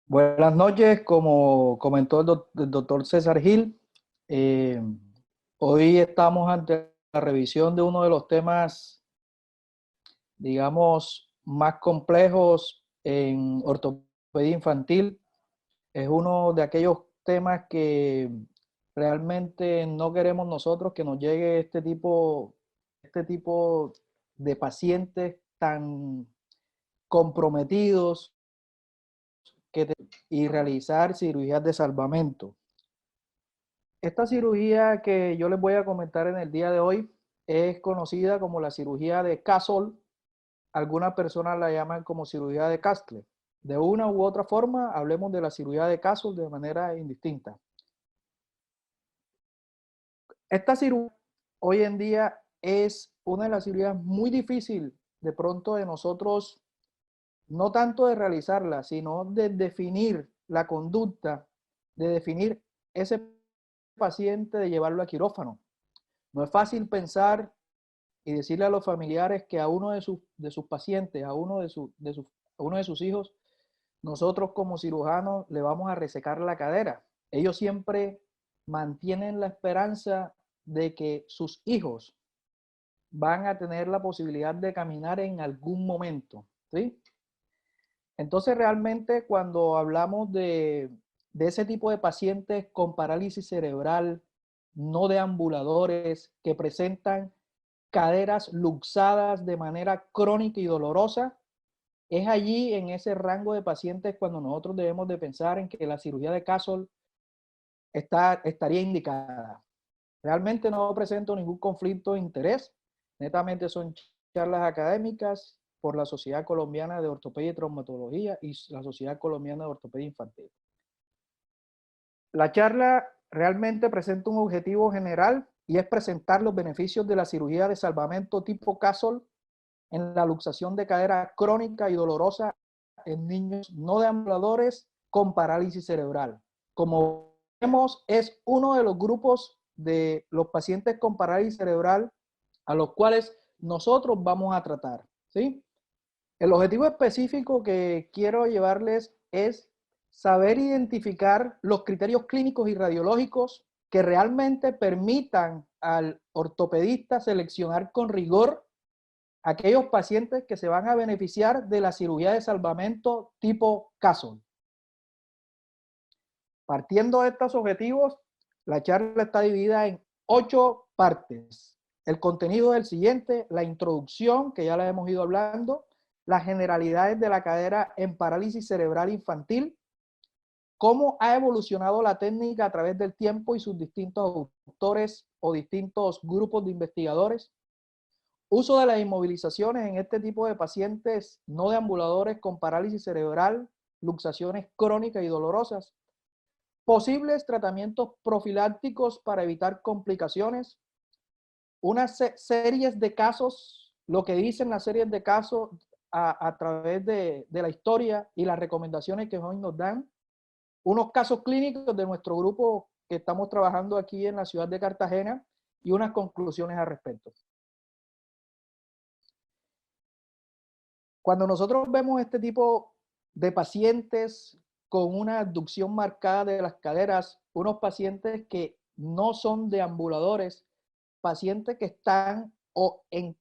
Buenas noches, como comentó el doctor César Gil, eh, hoy estamos ante la revisión de uno de los temas, digamos, más complejos en ortopedia infantil. Es uno de aquellos temas que realmente no queremos nosotros que nos llegue este tipo de pacientes tan comprometidos y realizar cirugías de salvamento. Esta cirugía que yo les voy a comentar en el día de hoy es conocida como la cirugía de Castle. Algunas personas la llaman como cirugía de Castle. De una u otra forma, hablemos de la cirugía de Castle de manera indistinta. Esta cirugía hoy en día es una de las cirugías muy difíciles de pronto de nosotros, no tanto de realizarla, sino de definir la conducta, de definir ese paciente, de llevarlo a quirófano. No es fácil pensar y decirle a los familiares que a uno de sus pacientes, a uno de sus hijos, nosotros como cirujanos le vamos a resecar la cadera. Ellos siempre mantienen la esperanza de que sus hijos van a tener la posibilidad de caminar en algún momento, ¿sí? Entonces realmente cuando hablamos de ese tipo de pacientes con parálisis cerebral, no deambuladores, que presentan caderas luxadas de manera crónica y dolorosa, es allí en ese rango de pacientes cuando nosotros debemos de pensar en que la cirugía de Castle estaría indicada. Realmente no presento ningún conflicto de interés, netamente son charlas académicas por la Sociedad Colombiana de Ortopedia y Traumatología y la Sociedad Colombiana de Ortopedia Infantil. La charla realmente presenta un objetivo general y es presentar los beneficios de la cirugía de salvamento tipo Castle en la luxación de cadera crónica y dolorosa en niños no deambuladores con parálisis cerebral. Como vemos, es uno de los grupos de los pacientes con parálisis cerebral a los cuales nosotros vamos a tratar, ¿sí? El objetivo específico que quiero llevarles es saber identificar los criterios clínicos y radiológicos que realmente permitan al ortopedista seleccionar con rigor aquellos pacientes que se van a beneficiar de la cirugía de salvamento tipo Castle. Partiendo de estos objetivos, la charla está dividida en 8 partes. El contenido es el siguiente: la introducción, que ya la hemos ido hablando, las generalidades de la cadera en parálisis cerebral infantil, cómo ha evolucionado la técnica a través del tiempo y sus distintos autores o distintos grupos de investigadores, uso de las inmovilizaciones en este tipo de pacientes no deambuladores con parálisis cerebral, luxaciones crónicas y dolorosas, posibles tratamientos profilácticos para evitar complicaciones, unas series de casos, lo que dicen las series de casos a través de la historia y las recomendaciones que hoy nos dan, unos casos clínicos de nuestro grupo que estamos trabajando aquí en la ciudad de Cartagena y unas conclusiones al respecto. Cuando nosotros vemos este tipo de pacientes con una abducción marcada de las caderas, unos pacientes que no son deambuladores, pacientes que están o en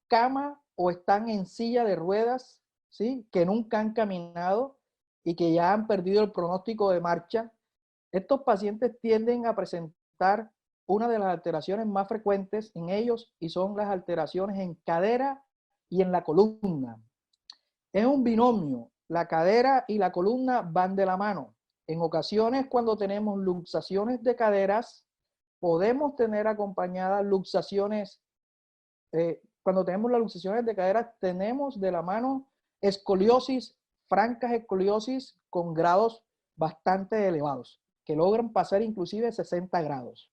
cama o están en silla de ruedas, ¿sí? Que nunca han caminado y que ya han perdido el pronóstico de marcha, estos pacientes tienden a presentar una de las alteraciones más frecuentes en ellos y son las alteraciones en cadera y en la columna. Es un binomio. La cadera y la columna van de la mano. En ocasiones, cuando tenemos luxaciones de caderas, podemos tener acompañadas luxaciones. Cuando tenemos las luxaciones de caderas, tenemos de la mano escoliosis, francas escoliosis con grados bastante elevados, que logran pasar inclusive 60 grados.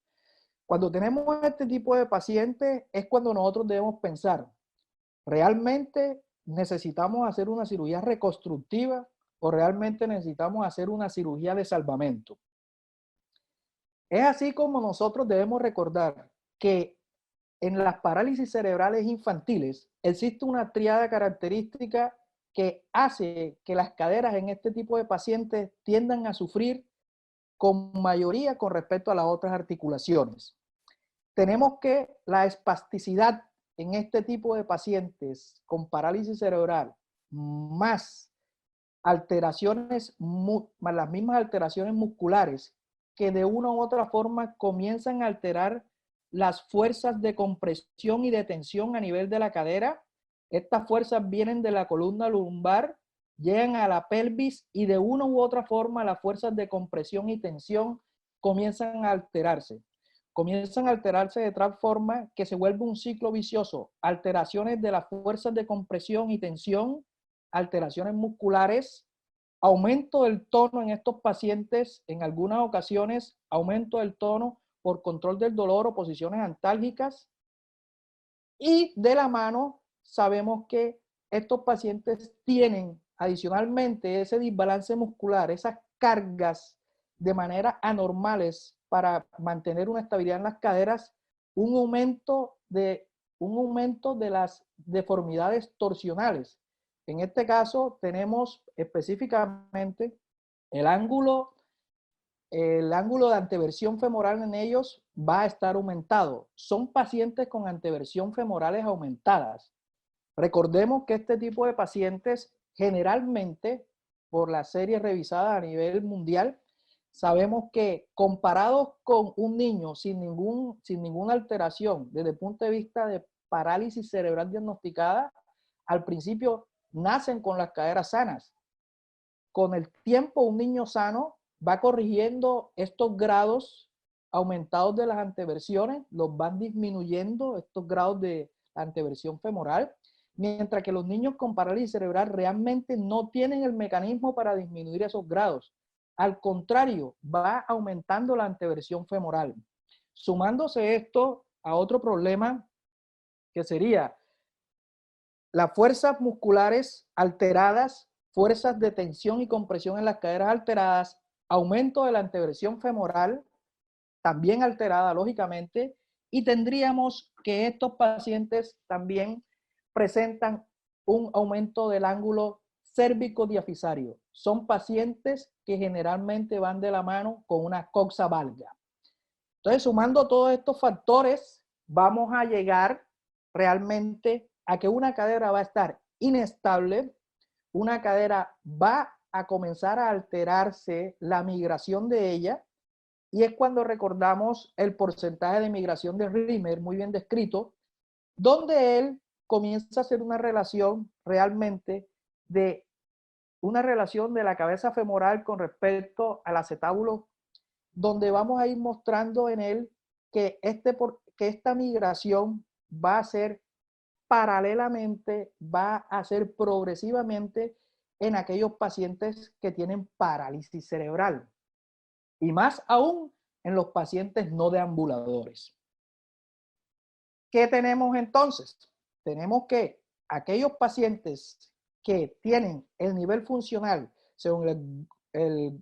Cuando tenemos este tipo de pacientes, es cuando nosotros debemos pensar, ¿realmente necesitamos hacer una cirugía reconstructiva o realmente necesitamos hacer una cirugía de salvamento? Es así como nosotros debemos recordar que en las parálisis cerebrales infantiles existe una triada característica que hace que las caderas en este tipo de pacientes tiendan a sufrir con mayoría con respecto a las otras articulaciones. Tenemos que la espasticidad en este tipo de pacientes con parálisis cerebral más alteraciones, más las mismas alteraciones musculares que de una u otra forma comienzan a alterar las fuerzas de compresión y de tensión a nivel de la cadera. Estas fuerzas vienen de la columna lumbar, llegan a la pelvis y de una u otra forma las fuerzas de compresión y tensión comienzan a alterarse. Comienzan a alterarse de tal forma que se vuelve un ciclo vicioso. Alteraciones de las fuerzas de compresión y tensión, alteraciones musculares, aumento del tono en estos pacientes, en algunas ocasiones, aumento del tono por control del dolor o posiciones antálgicas. Y de la mano, sabemos que estos pacientes tienen adicionalmente ese desbalance muscular, esas cargas de manera anormales para mantener una estabilidad en las caderas, un aumento de las deformidades torsionales. En este caso tenemos específicamente el ángulo de anteversión femoral en ellos va a estar aumentado. Son pacientes con anteversión femorales aumentadas. Recordemos que este tipo de pacientes generalmente, por las series revisadas a nivel mundial, sabemos que comparados con un niño sin ninguna alteración desde el punto de vista de parálisis cerebral diagnosticada, al principio nacen con las caderas sanas. Con el tiempo, un niño sano va corrigiendo estos grados aumentados de las anteversiones, los van disminuyendo estos grados de anteversión femoral, mientras que los niños con parálisis cerebral realmente no tienen el mecanismo para disminuir esos grados. Al contrario, va aumentando la anteversión femoral. Sumándose esto a otro problema que sería las fuerzas musculares alteradas, fuerzas de tensión y compresión en las caderas alteradas, aumento de la anteversión femoral, también alterada lógicamente, y tendríamos que estos pacientes también presentan un aumento del ángulo cérvico-diafisario. Son pacientes que generalmente van de la mano con una coxa valga. Entonces, sumando todos estos factores, vamos a llegar realmente a que una cadera va a estar inestable, una cadera va a comenzar a alterarse la migración de ella, y es cuando recordamos el porcentaje de migración de Rimmer, muy bien descrito, donde él comienza a hacer una relación realmente de la cabeza femoral con respecto al acetábulo, donde vamos a ir mostrando en él que esta migración va a ser paralelamente, va a ser progresivamente en aquellos pacientes que tienen parálisis cerebral, y más aún en los pacientes no deambuladores. ¿Qué tenemos entonces? Tenemos que aquellos pacientes que tienen el nivel funcional según el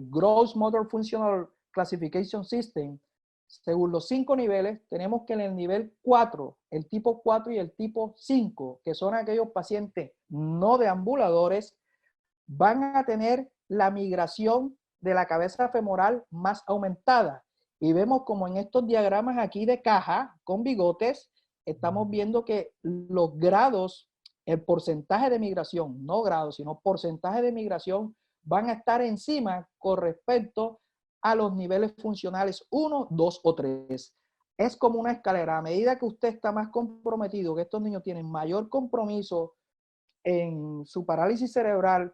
Gross Motor Functional Classification System, según los 5 niveles, tenemos que en el nivel 4, el tipo 4 y el tipo 5, que son aquellos pacientes no deambuladores, van a tener la migración de la cabeza femoral más aumentada. Y vemos como en estos diagramas aquí de caja con bigotes, estamos viendo que los grados, el porcentaje de migración, no grados, sino porcentaje de migración, van a estar encima con respecto a los niveles funcionales 1, 2 o 3. Es como una escalera. A medida que usted está más comprometido, que estos niños tienen mayor compromiso en su parálisis cerebral,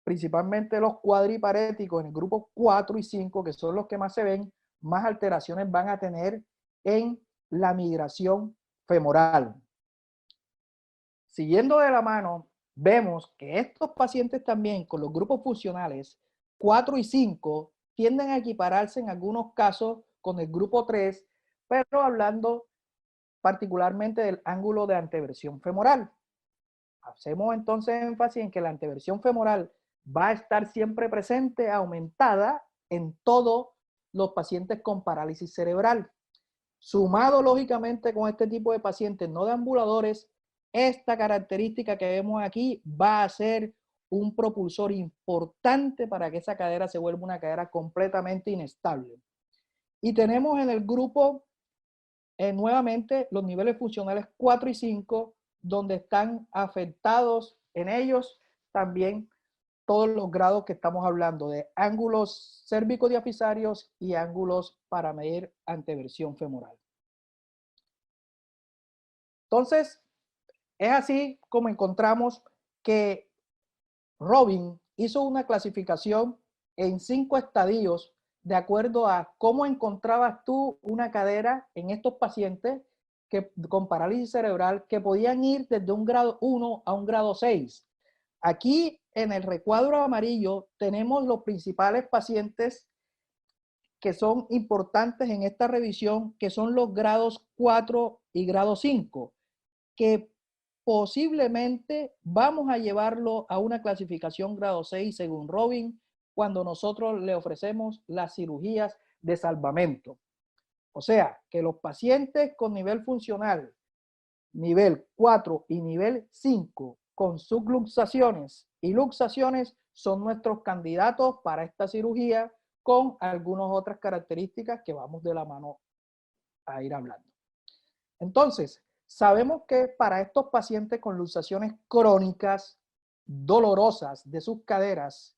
principalmente los cuadriparéticos en el grupo 4 y 5, que son los que más se ven, más alteraciones van a tener en la migración femoral. Siguiendo de la mano, vemos que estos pacientes también con los grupos funcionales 4 y 5 tienden a equipararse en algunos casos con el grupo 3, pero hablando particularmente del ángulo de anteversión femoral. Hacemos entonces énfasis en que la anteversión femoral va a estar siempre presente, aumentada en todos los pacientes con parálisis cerebral. Sumado lógicamente con este tipo de pacientes no deambuladores, esta característica que vemos aquí va a ser un propulsor importante para que esa cadera se vuelva una cadera completamente inestable. Y tenemos en el grupo nuevamente los niveles funcionales 4 y 5, donde están afectados en ellos también todos los grados que estamos hablando de ángulos cérvico-diafisarios y ángulos para medir anteversión femoral. Entonces, es así como encontramos que Robin hizo una clasificación en 5 estadios de acuerdo a cómo encontrabas tú una cadera en estos pacientes con parálisis cerebral que podían ir desde un grado 1 a un grado 6. Aquí en el recuadro amarillo tenemos los principales pacientes que son importantes en esta revisión, que son los grados 4 y grado 5, que posiblemente vamos a llevarlo a una clasificación grado 6 según Robin cuando nosotros le ofrecemos las cirugías de salvamento. O sea, que los pacientes con nivel funcional, nivel 4 y nivel 5, con subluxaciones y luxaciones, son nuestros candidatos para esta cirugía con algunas otras características que vamos de la mano a ir hablando. Entonces, sabemos que para estos pacientes con luxaciones crónicas, dolorosas de sus caderas,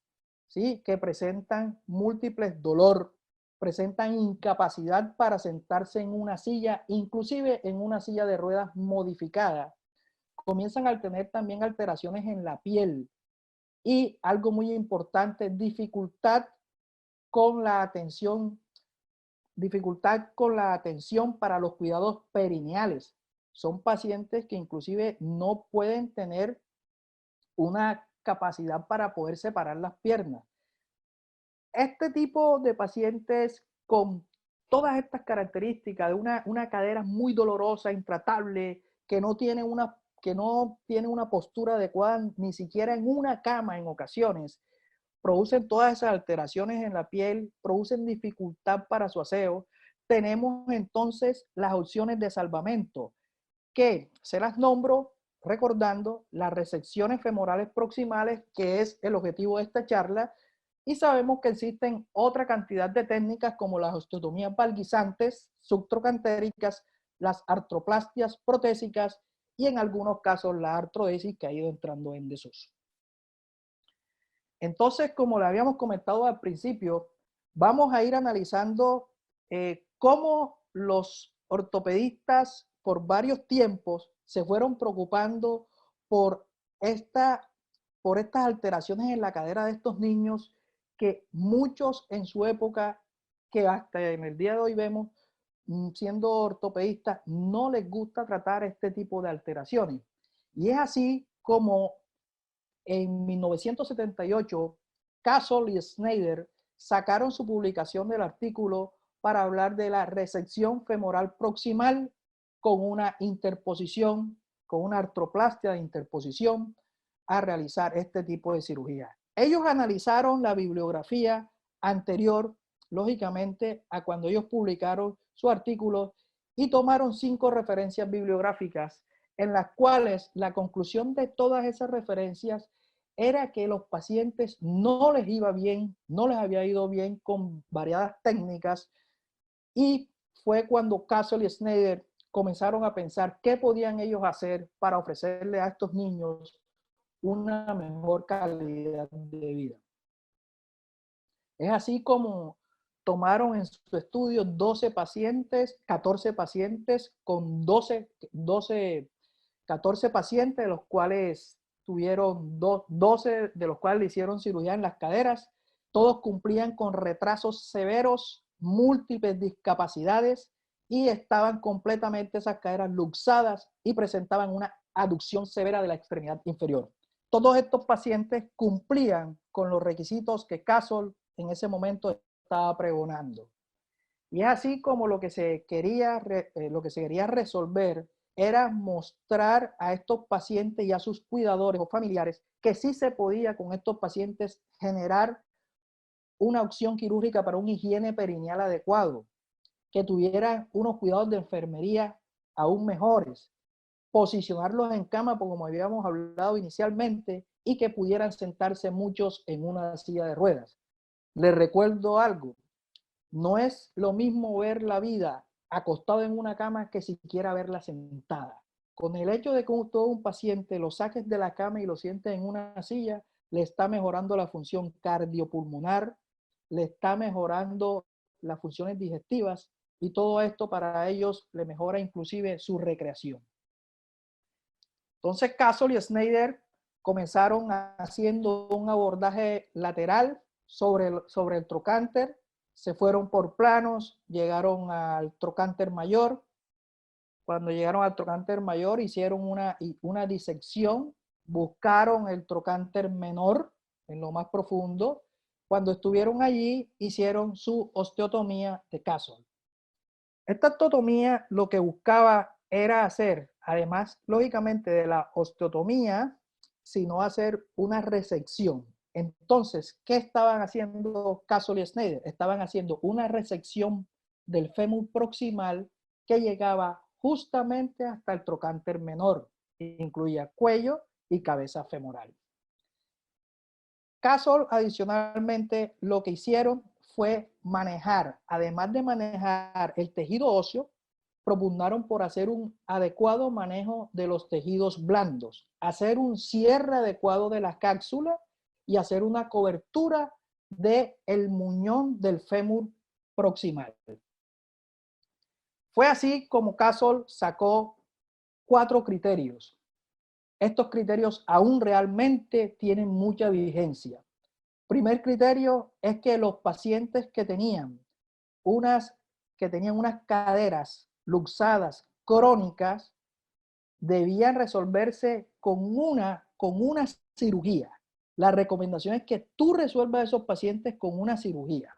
¿sí?, que presentan múltiples dolor, presentan incapacidad para sentarse en una silla, inclusive en una silla de ruedas modificada, comienzan a tener también alteraciones en la piel y algo muy importante, dificultad con la atención para los cuidados perineales. Son pacientes que inclusive no pueden tener una capacidad para poder separar las piernas. Este tipo de pacientes con todas estas características de una cadera muy dolorosa, intratable, que no tiene una postura adecuada ni siquiera en una cama en ocasiones, producen todas esas alteraciones en la piel, producen dificultad para su aseo. Tenemos entonces las opciones de salvamento, que se las nombro recordando las resecciones femorales proximales, que es el objetivo de esta charla, y sabemos que existen otra cantidad de técnicas como las osteotomías valguizantes, subtrocantéricas, las artroplastias protésicas y en algunos casos la artrodesis, que ha ido entrando en desuso. Entonces, como le habíamos comentado al principio, vamos a ir analizando cómo los ortopedistas por varios tiempos se fueron preocupando por estas alteraciones en la cadera de estos niños, que muchos en su época, que hasta en el día de hoy vemos, siendo ortopedistas, no les gusta tratar este tipo de alteraciones. Y es así como en 1978, Castle y Snyder sacaron su publicación del artículo para hablar de la resección femoral proximal con una interposición, con una artroplastia de interposición, a realizar este tipo de cirugía. Ellos analizaron la bibliografía anterior, lógicamente, a cuando ellos publicaron su artículo, y tomaron 5 referencias bibliográficas en las cuales la conclusión de todas esas referencias era que los pacientes no les iba bien, no les había ido bien con variadas técnicas, y fue cuando Castle y Snyder comenzaron a pensar qué podían ellos hacer para ofrecerle a estos niños una mejor calidad de vida. Es así como tomaron en su estudio 14 pacientes con 14 pacientes, de los cuales tuvieron 12 de los cuales le hicieron cirugía en las caderas. Todos cumplían con retrasos severos, múltiples discapacidades, y estaban completamente esas caderas luxadas y presentaban una aducción severa de la extremidad inferior. Todos estos pacientes cumplían con los requisitos que Castle en ese momento estaba pregonando. Y es así como lo que se quería resolver era mostrar a estos pacientes y a sus cuidadores o familiares que sí se podía con estos pacientes generar una opción quirúrgica para una higiene perineal adecuado, que tuvieran unos cuidados de enfermería aún mejores, posicionarlos en cama, como habíamos hablado inicialmente, y que pudieran sentarse muchos en una silla de ruedas. Les recuerdo algo, no es lo mismo ver la vida acostado en una cama que siquiera verla sentada. Con el hecho de que todo un paciente lo saques de la cama y lo sientes en una silla, le está mejorando la función cardiopulmonar, le está mejorando las funciones digestivas y todo esto para ellos le mejora inclusive su recreación. Entonces Castle y Snyder comenzaron haciendo un abordaje lateral sobre el trocánter, se fueron por planos, llegaron al trocánter mayor. Cuando llegaron al trocánter mayor hicieron una disección, buscaron el trocánter menor en lo más profundo. Cuando estuvieron allí hicieron su osteotomía de Castle. Esta osteotomía lo que buscaba era hacer, además lógicamente de la osteotomía, sino hacer una resección. Entonces, ¿qué estaban haciendo Castle y Snyder? Estaban haciendo una resección del fémur proximal que llegaba justamente hasta el trocánter menor, incluía cuello y cabeza femoral. Castle, adicionalmente, lo que hicieron fue manejar, además de manejar el tejido óseo, propugnaron por hacer un adecuado manejo de los tejidos blandos, hacer un cierre adecuado de la cápsula y hacer una cobertura del muñón del fémur proximal. Fue así como Castle sacó 4 criterios. Estos criterios aún realmente tienen mucha vigencia. Primer criterio es que los pacientes que tenían unas caderas luxadas crónicas debían resolverse con una cirugía. La recomendación es que tú resuelvas a esos pacientes con una cirugía.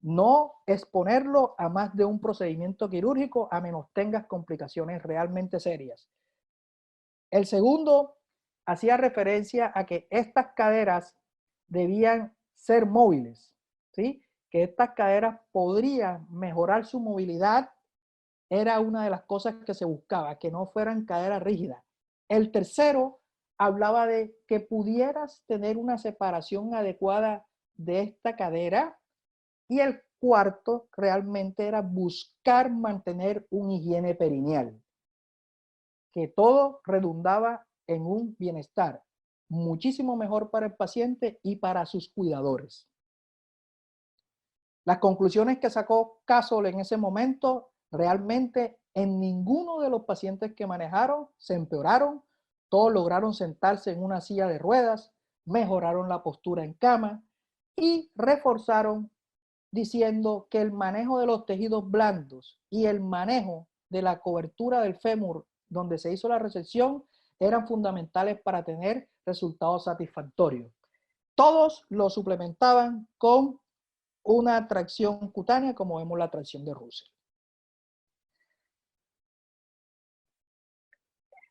No exponerlo a más de un procedimiento quirúrgico a menos tengas complicaciones realmente serias. El segundo hacía referencia a que estas caderas debían ser móviles, ¿sí? Que estas caderas podrían mejorar su movilidad, era una de las cosas que se buscaba, que no fueran caderas rígidas. El tercero hablaba de que pudieras tener una separación adecuada de esta cadera, y el cuarto realmente era buscar mantener una higiene perineal, que todo redundaba en un bienestar muchísimo mejor para el paciente y para sus cuidadores. Las conclusiones que sacó Castle en ese momento, realmente en ninguno de los pacientes que manejaron se empeoraron, todos lograron sentarse en una silla de ruedas, mejoraron la postura en cama y reforzaron diciendo que el manejo de los tejidos blandos y el manejo de la cobertura del fémur donde se hizo la resección eran fundamentales para tener resultados satisfactorios. Todos lo suplementaban con una tracción cutánea, como vemos la tracción de Russell.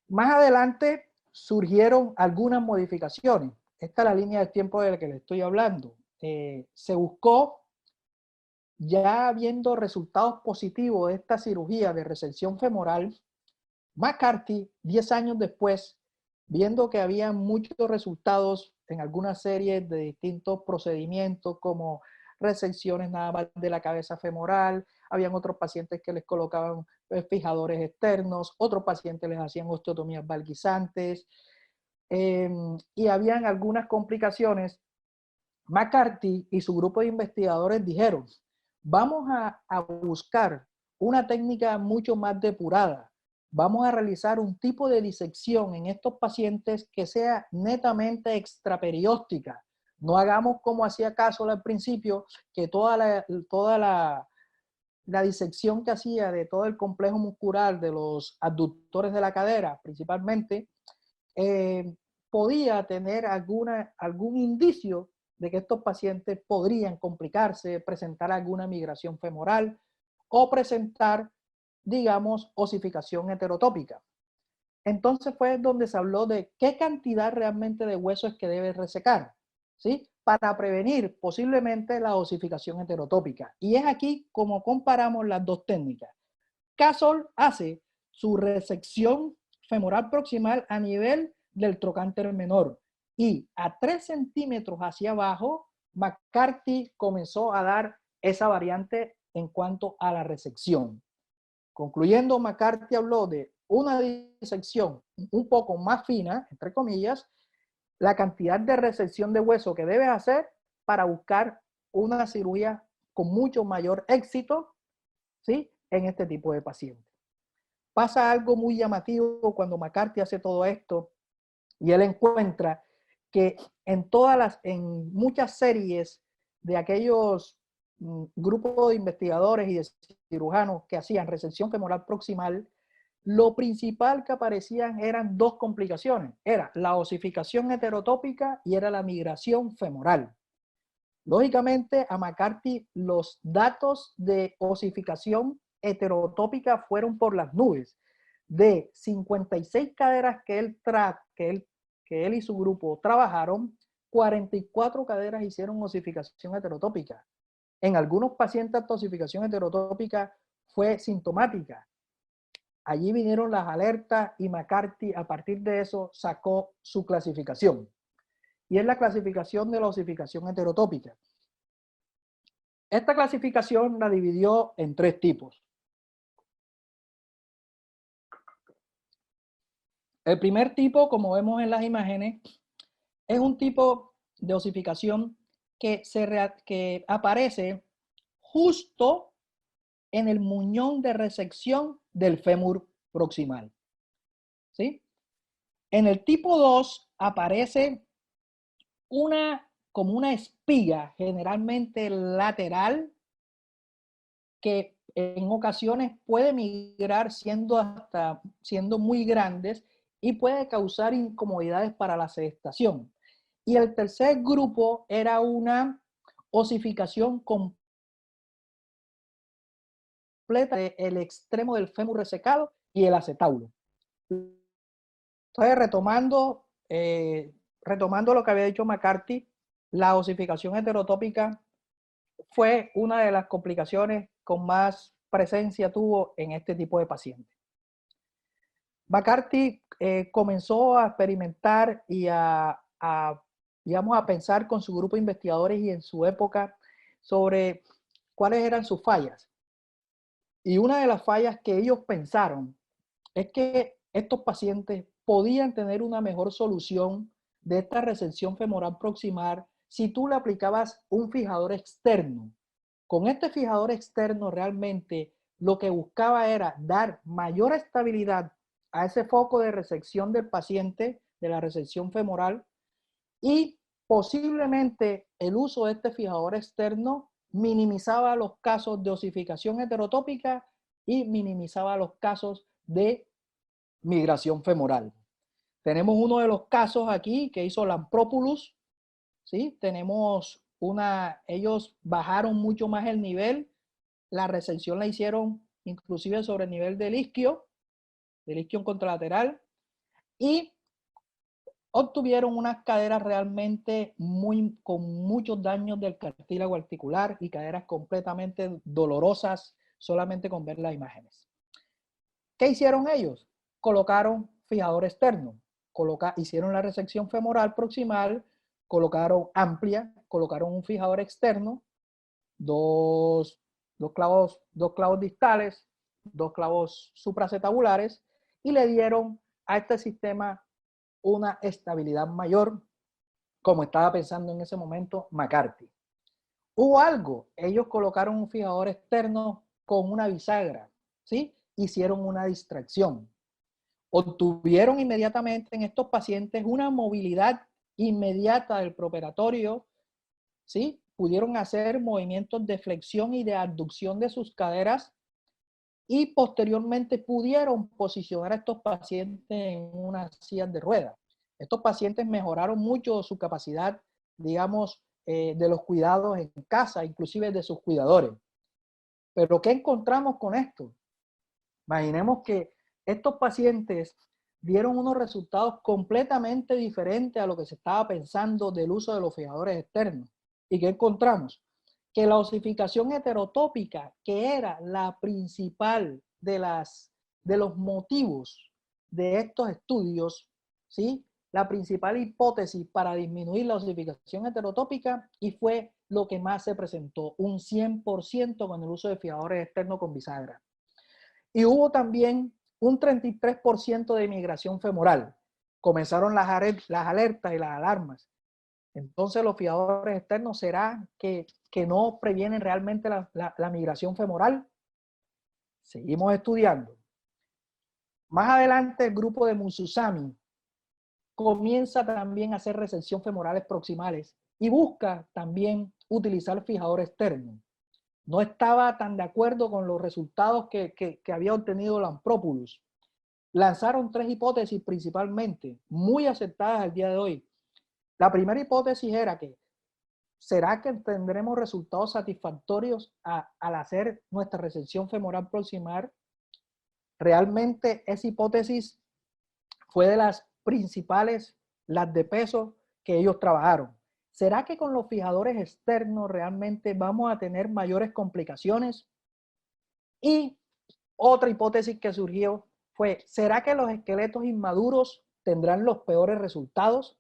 Más adelante surgieron algunas modificaciones. Esta es la línea de tiempo de la que les estoy hablando. Se buscó, ya viendo resultados positivos de esta cirugía de resección femoral, McCarthy, 10 años después, viendo que había muchos resultados en algunas series de distintos procedimientos como resecciones nada más de la cabeza femoral, habían otros pacientes que les colocaban fijadores externos, otros pacientes les hacían osteotomías valguizantes, y habían algunas complicaciones. McCarthy y su grupo de investigadores dijeron, vamos a buscar una técnica mucho más depurada. Vamos a realizar un tipo de disección en estos pacientes que sea netamente extraperióstica. No hagamos como hacía Castle al principio, que toda la disección que hacía de todo el complejo muscular de los abductores de la cadera, principalmente, podía tener algún indicio de que estos pacientes podrían complicarse, presentar alguna migración femoral o presentar, digamos, osificación heterotópica. Entonces fue donde se habló de qué cantidad realmente de hueso es que debe resecar, ¿sí? Para prevenir posiblemente la osificación heterotópica. Y es aquí como comparamos las dos técnicas. Castle hace su resección femoral proximal a nivel del trocánter menor. Y a 3 centímetros hacia abajo, McCarthy comenzó a dar esa variante en cuanto a la resección. Concluyendo, McCarthy habló de una disección un poco más fina, entre comillas, la cantidad de resección de hueso que debes hacer para buscar una cirugía con mucho mayor éxito, ¿sí?, en este tipo de pacientes. Pasa algo muy llamativo cuando McCarthy hace todo esto y él encuentra que en muchas series de aquellos grupos de investigadores y de cirujanos que hacían resección femoral proximal, lo principal que aparecían eran dos complicaciones. Era la osificación heterotópica y era la migración femoral. Lógicamente, a McCarthy los datos de osificación heterotópica fueron por las nubes. De 56 caderas que él y su grupo trabajaron, 44 caderas hicieron osificación heterotópica. En algunos pacientes la osificación heterotópica fue sintomática. Allí vinieron las alertas y McCarthy a partir de eso sacó su clasificación. Y es la clasificación de la osificación heterotópica. Esta clasificación la dividió en 3 tipos. El primer tipo, como vemos en las imágenes, es un tipo de osificación que aparece justo en el muñón de resección del fémur proximal. ¿Sí? En el tipo 2 aparece como una espiga, generalmente lateral, que en ocasiones puede migrar siendo muy grandes y puede causar incomodidades para la sedestación. Y el tercer grupo era una osificación completa del extremo del fémur resecado y el acetábulo. Entonces, retomando lo que había dicho McCarthy, la osificación heterotópica fue una de las complicaciones con más presencia tuvo en este tipo de pacientes. McCarthy comenzó a experimentar y digamos, a pensar con su grupo de investigadores y en su época sobre cuáles eran sus fallas. Y una de las fallas que ellos pensaron es que estos pacientes podían tener una mejor solución de esta resección femoral proximal si tú le aplicabas un fijador externo. Con este fijador externo realmente lo que buscaba era dar mayor estabilidad a ese foco de resección del paciente, de la resección femoral, y posiblemente el uso de este fijador externo minimizaba los casos de osificación heterotópica y minimizaba los casos de migración femoral. Tenemos uno de los casos aquí que hizo Lampropoulos, ¿sí? Tenemos ellos bajaron mucho más el nivel, la resección la hicieron inclusive sobre el nivel del isquio contralateral, y obtuvieron unas caderas realmente con muchos daños del cartílago articular y caderas completamente dolorosas solamente con ver las imágenes. ¿Qué hicieron ellos? Colocaron fijador externo, hicieron la resección femoral proximal, colocaron amplia, colocaron un fijador externo, dos clavos distales, 2 clavos supracetabulares, y le dieron a este sistema una estabilidad mayor, como estaba pensando en ese momento McCarthy. Hubo algo, ellos colocaron un fijador externo con una bisagra, ¿sí? Hicieron una distracción. Obtuvieron inmediatamente en estos pacientes una movilidad inmediata del preoperatorio, ¿sí? Pudieron hacer movimientos de flexión y de abducción de sus caderas y posteriormente pudieron posicionar a estos pacientes en unas sillas de ruedas. Estos pacientes mejoraron mucho su capacidad, digamos, de los cuidados en casa, inclusive de sus cuidadores. Pero ¿qué encontramos con esto? Imaginemos que estos pacientes dieron unos resultados completamente diferentes a lo que se estaba pensando del uso de los fijadores externos. ¿Y qué encontramos? Que la osificación heterotópica, que era la principal de los motivos de estos estudios, ¿sí?, la principal hipótesis para disminuir la osificación heterotópica, y fue lo que más se presentó, un 100% con el uso de fijadores externos con bisagra. Y hubo también un 33% de migración femoral. Comenzaron las alertas y las alarmas. Entonces, los fijadores externos, ¿será que no previenen realmente la migración femoral? Seguimos estudiando. Más adelante, el grupo de Mususami comienza también a hacer resección femorales proximales y busca también utilizar fijador externo. No estaba tan de acuerdo con los resultados que había obtenido Lampropoulos. Lanzaron 3 hipótesis principalmente, muy aceptadas al día de hoy. La primera hipótesis era que, ¿será que tendremos resultados satisfactorios al hacer nuestra resección femoral proximal? Realmente esa hipótesis fue de las principales, las de peso que ellos trabajaron. ¿Será que con los fijadores externos realmente vamos a tener mayores complicaciones? Y otra hipótesis que surgió fue, ¿será que los esqueletos inmaduros tendrán los peores resultados?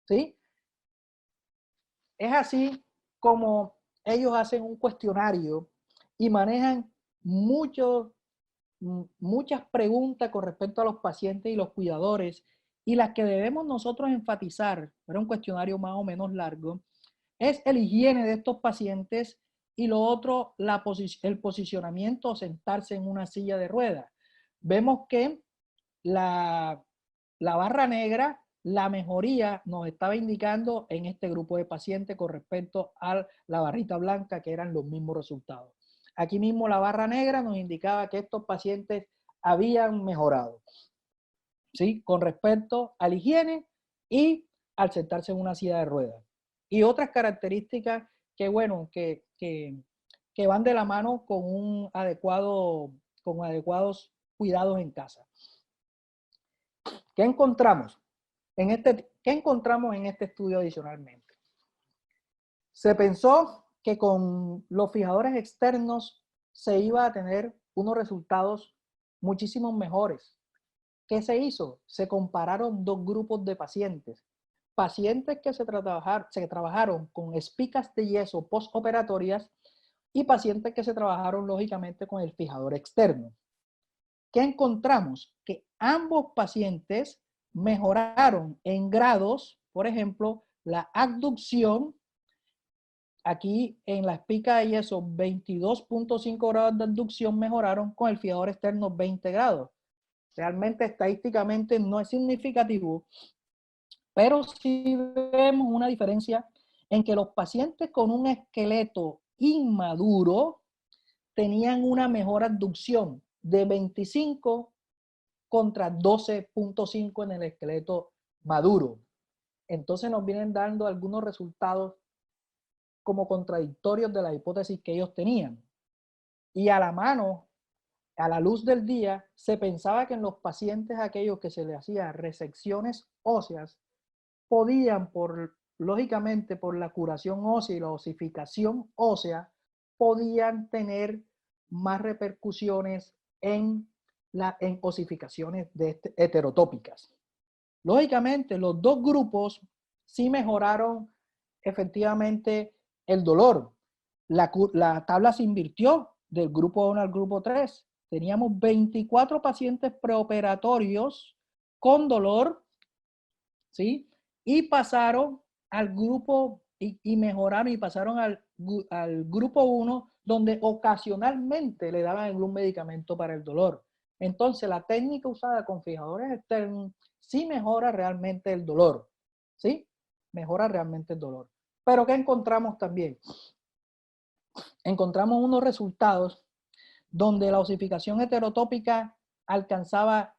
¿Sí? Es así como ellos hacen un cuestionario y manejan muchas preguntas con respecto a los pacientes y los cuidadores, y las que debemos nosotros enfatizar, era un cuestionario más o menos largo, es el higiene de estos pacientes, y lo otro, el posicionamiento o sentarse en una silla de ruedas. Vemos que la barra negra, la mejoría nos estaba indicando en este grupo de pacientes con respecto a la barrita blanca, que eran los mismos resultados. Aquí mismo la barra negra nos indicaba que estos pacientes habían mejorado, ¿sí?, con respecto a la higiene y al sentarse en una silla de ruedas. Y otras características que, bueno, que van de la mano con adecuados cuidados en casa. ¿Qué encontramos en este estudio adicionalmente? Se pensó que con los fijadores externos se iba a tener unos resultados muchísimo mejores. ¿Qué se hizo? Se compararon 2 grupos de pacientes. Pacientes que se trabajaron con espicas de yeso postoperatorias, y pacientes que se trabajaron lógicamente con el fijador externo. ¿Qué encontramos? Que ambos pacientes mejoraron en grados, por ejemplo, la abducción. Aquí en la espica de yeso 22.5 grados de abducción mejoraron, con el fijador externo 20 grados. Realmente estadísticamente no es significativo, pero sí vemos una diferencia en que los pacientes con un esqueleto inmaduro tenían una mejor abducción de 25 contra 12.5 en el esqueleto maduro. Entonces nos vienen dando algunos resultados como contradictorios de la hipótesis que ellos tenían. Y a la luz del día, se pensaba que en los pacientes aquellos que se les hacía resecciones óseas, podían, lógicamente por la curación ósea y la osificación ósea, podían tener más repercusiones en osificaciones heterotópicas. Lógicamente, los 2 grupos sí mejoraron efectivamente el dolor. La tabla se invirtió del grupo 1 al grupo 3. Teníamos 24 pacientes preoperatorios con dolor, ¿sí? Y pasaron al grupo, y mejoraron y pasaron al grupo 1, donde ocasionalmente le daban algún medicamento para el dolor. Entonces, la técnica usada con fijadores externos sí mejora realmente el dolor, ¿sí? Mejora realmente el dolor. Pero ¿qué encontramos también? Encontramos unos resultados donde la osificación heterotópica alcanzaba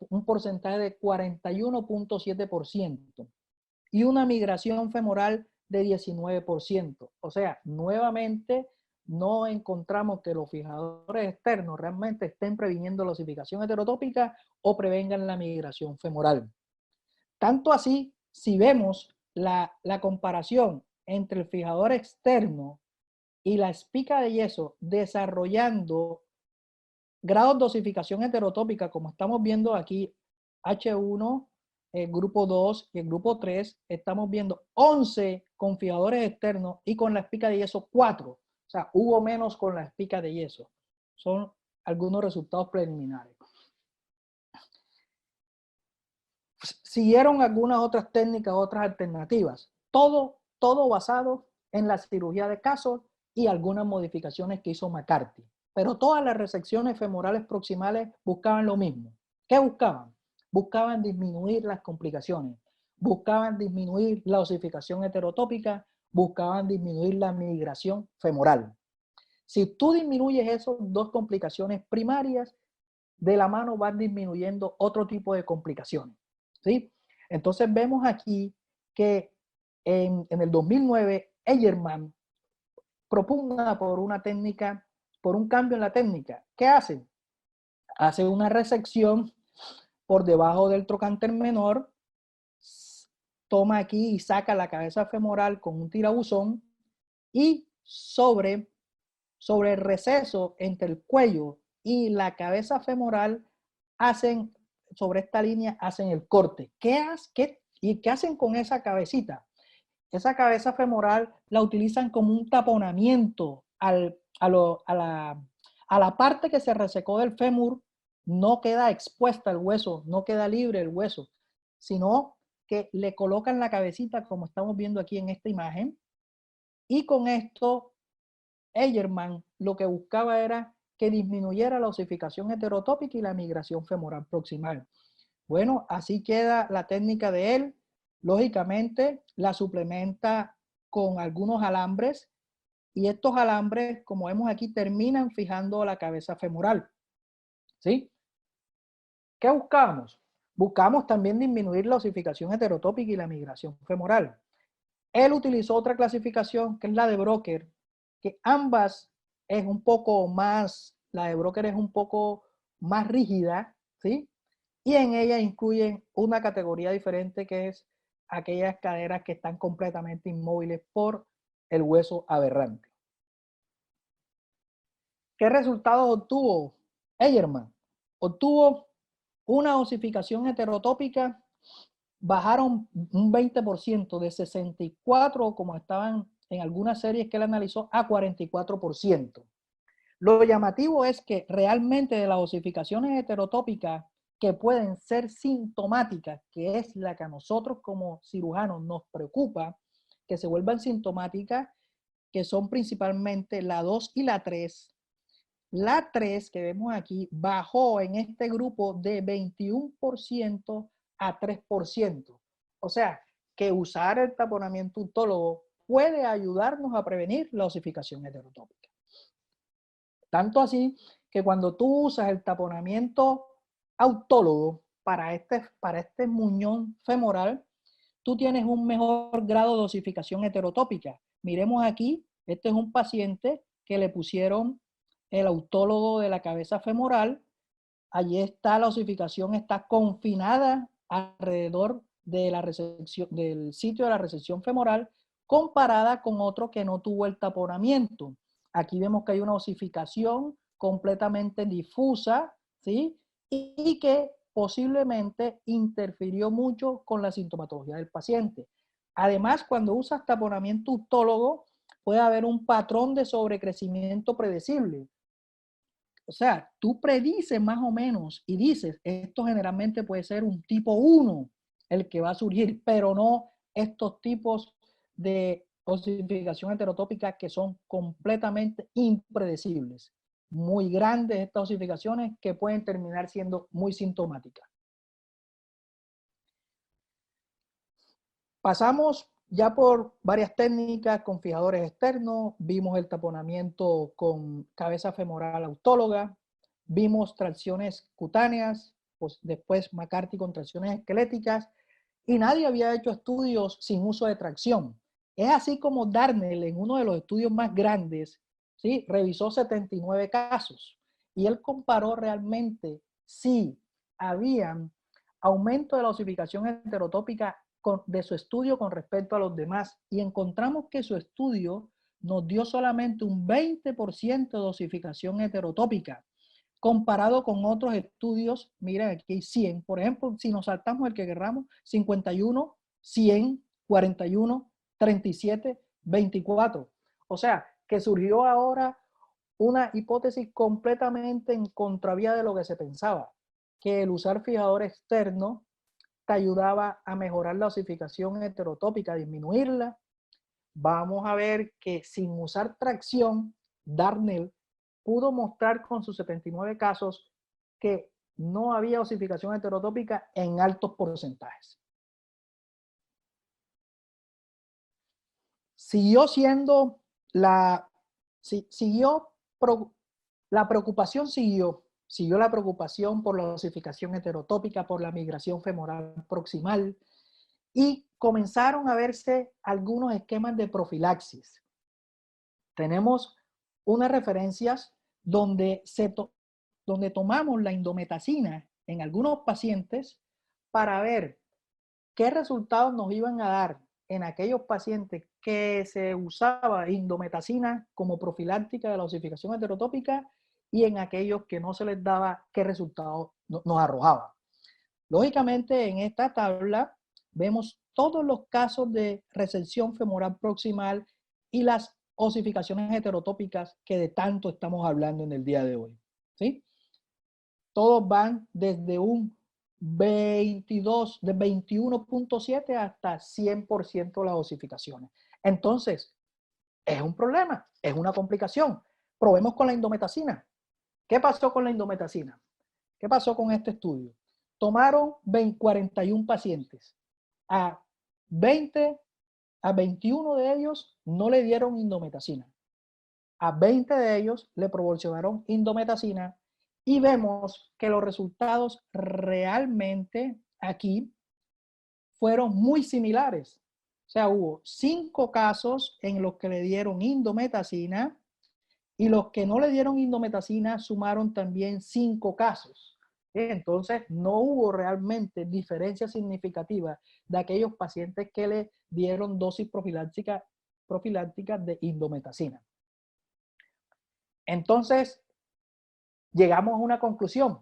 un porcentaje de 41.7% y una migración femoral de 19%. O sea, nuevamente no encontramos que los fijadores externos realmente estén previniendo la osificación heterotópica o prevengan la migración femoral. Tanto así, si vemos la comparación entre el fijador externo y la espica de yeso desarrollando grados de osificación heterotópica, como estamos viendo aquí, H1, el grupo 2 y el grupo 3, estamos viendo 11 con fijadores externos y con la espica de yeso 4. O sea, hubo menos con la espica de yeso. Son algunos resultados preliminares. Siguieron algunas otras técnicas, otras alternativas. Todo basado en la cirugía de caso y algunas modificaciones que hizo McCarthy. Pero todas las resecciones femorales proximales buscaban lo mismo. ¿Qué buscaban? Buscaban disminuir las complicaciones, buscaban disminuir la osificación heterotópica, buscaban disminuir la migración femoral. Si tú disminuyes esas dos complicaciones primarias, de la mano van disminuyendo otro tipo de complicaciones, ¿sí? Entonces vemos aquí que en el 2009, Eyerman propugna por una técnica, por un cambio en la técnica. ¿Qué hace? Hace una resección por debajo del trocánter menor, toma aquí y saca la cabeza femoral con un tirabuzón y sobre el receso entre el cuello y la cabeza femoral hacen, sobre esta línea, hacen el corte. ¿Qué hacen con esa cabecita? Esa cabeza femoral la utilizan como un taponamiento a la parte que se resecó del fémur. No queda expuesta el hueso, no queda libre el hueso, sino que le colocan la cabecita como estamos viendo aquí en esta imagen, y con esto Eyerman lo que buscaba era que disminuyera la osificación heterotópica y la migración femoral proximal. Bueno, así queda la técnica de él. Lógicamente, la suplementa con algunos alambres y estos alambres, como vemos aquí, terminan fijando la cabeza femoral. ¿Sí? ¿Qué buscamos? Buscamos también disminuir la osificación heterotópica y la migración femoral. Él utilizó otra clasificación que es la de Broker, que ambas es un poco más, la de Broker es un poco más rígida, ¿sí? Y en ella incluyen una categoría diferente que es aquellas caderas que están completamente inmóviles por el hueso aberrante. ¿Qué resultados obtuvo Eyerman? Obtuvo una osificación heterotópica, bajaron un 20% de 64, como estaban en algunas series que él analizó, a 44%. Lo llamativo es que realmente de las osificaciones heterotópicas que pueden ser sintomáticas, que es la que a nosotros como cirujanos nos preocupa, que se vuelvan sintomáticas, que son principalmente la 2 y la 3. La 3 que vemos aquí bajó en este grupo de 21% a 3%. O sea, que usar el taponamiento autólogo puede ayudarnos a prevenir la osificación heterotópica. Tanto así que cuando tú usas el taponamiento autólogo para este muñón femoral, tú tienes un mejor grado de osificación heterotópica. Miremos aquí, este es un paciente que le pusieron el autólogo de la cabeza femoral. Allí está la osificación, está confinada alrededor de la resección, del sitio de la resección femoral, comparada con otro que no tuvo el taponamiento. Aquí vemos que hay una osificación completamente difusa, ¿sí? Y que posiblemente interfirió mucho con la sintomatología del paciente. Además, cuando usas taponamiento autólogo, puede haber un patrón de sobrecrecimiento predecible. O sea, tú predices más o menos y dices, esto generalmente puede ser un tipo 1 el que va a surgir, pero no estos tipos de osificación heterotópica que son completamente impredecibles. Muy grandes estas osificaciones que pueden terminar siendo muy sintomáticas. Pasamos ya por varias técnicas con fijadores externos, vimos el taponamiento con cabeza femoral autóloga, vimos tracciones cutáneas, pues después McCarthy con tracciones esqueléticas, y nadie había hecho estudios sin uso de tracción. Es así como Darnell, en uno de los estudios más grandes, ¿sí?, revisó 79 casos y él comparó realmente si habían aumento de la osificación heterotópica de su estudio con respecto a los demás, y encontramos que su estudio nos dio solamente un 20% de osificación heterotópica. comparado con otros estudios. Miren, aquí hay 100. Por ejemplo, si nos saltamos el que querramos, 51, 100, 41, 37, 24. O sea, que surgió ahora una hipótesis completamente en contravía de lo que se pensaba, que el usar fijador externo te ayudaba a mejorar la osificación heterotópica, a disminuirla. Vamos a ver que sin usar tracción, Darnell pudo mostrar con sus 79 casos que no había osificación heterotópica en altos porcentajes. Siguió siendo la preocupación siguió la preocupación por la osificación heterotópica, por la migración femoral proximal, y comenzaron a verse algunos esquemas de profilaxis. Tenemos unas referencias donde, donde tomamos la indometacina en algunos pacientes para ver qué resultados nos iban a dar en aquellos pacientes que se usaba indometacina como profiláctica de la osificación heterotópica y en aquellos que no se les daba, qué resultados nos arrojaba. Lógicamente, en esta tabla vemos todos los casos de recesión femoral proximal y las osificaciones heterotópicas que de tanto estamos hablando en el día de hoy, ¿sí? Todos van desde un 22, de 21.7 hasta 100% las osificaciones. Entonces, es un problema, es una complicación. Probemos con la indometacina. ¿Qué pasó con la indometacina? ¿Qué pasó con este estudio? Tomaron 41 pacientes. A 20, a 21 de ellos no le dieron indometacina. A 20 de ellos le proporcionaron indometacina y vemos que los resultados realmente aquí fueron muy similares. O sea, hubo 5 casos en los que le dieron indometacina y los que no le dieron indometacina sumaron también 5 casos. Entonces, no hubo realmente diferencia significativa de aquellos pacientes que le dieron dosis profilácticas de indometacina. Entonces, llegamos a una conclusión.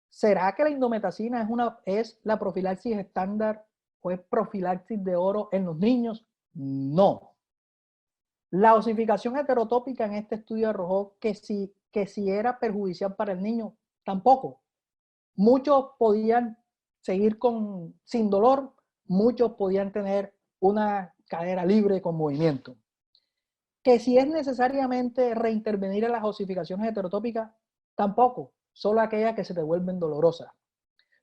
¿Será que la indometacina es la profilaxis estándar o es profilaxis de oro en los niños? No. La osificación heterotópica en este estudio arrojó que si era perjudicial para el niño, tampoco. Muchos podían seguir sin dolor, muchos podían tener una cadera libre con movimiento. Que si es necesariamente reintervenir en las osificaciones heterotópicas, tampoco, solo aquellas que se te vuelven dolorosas.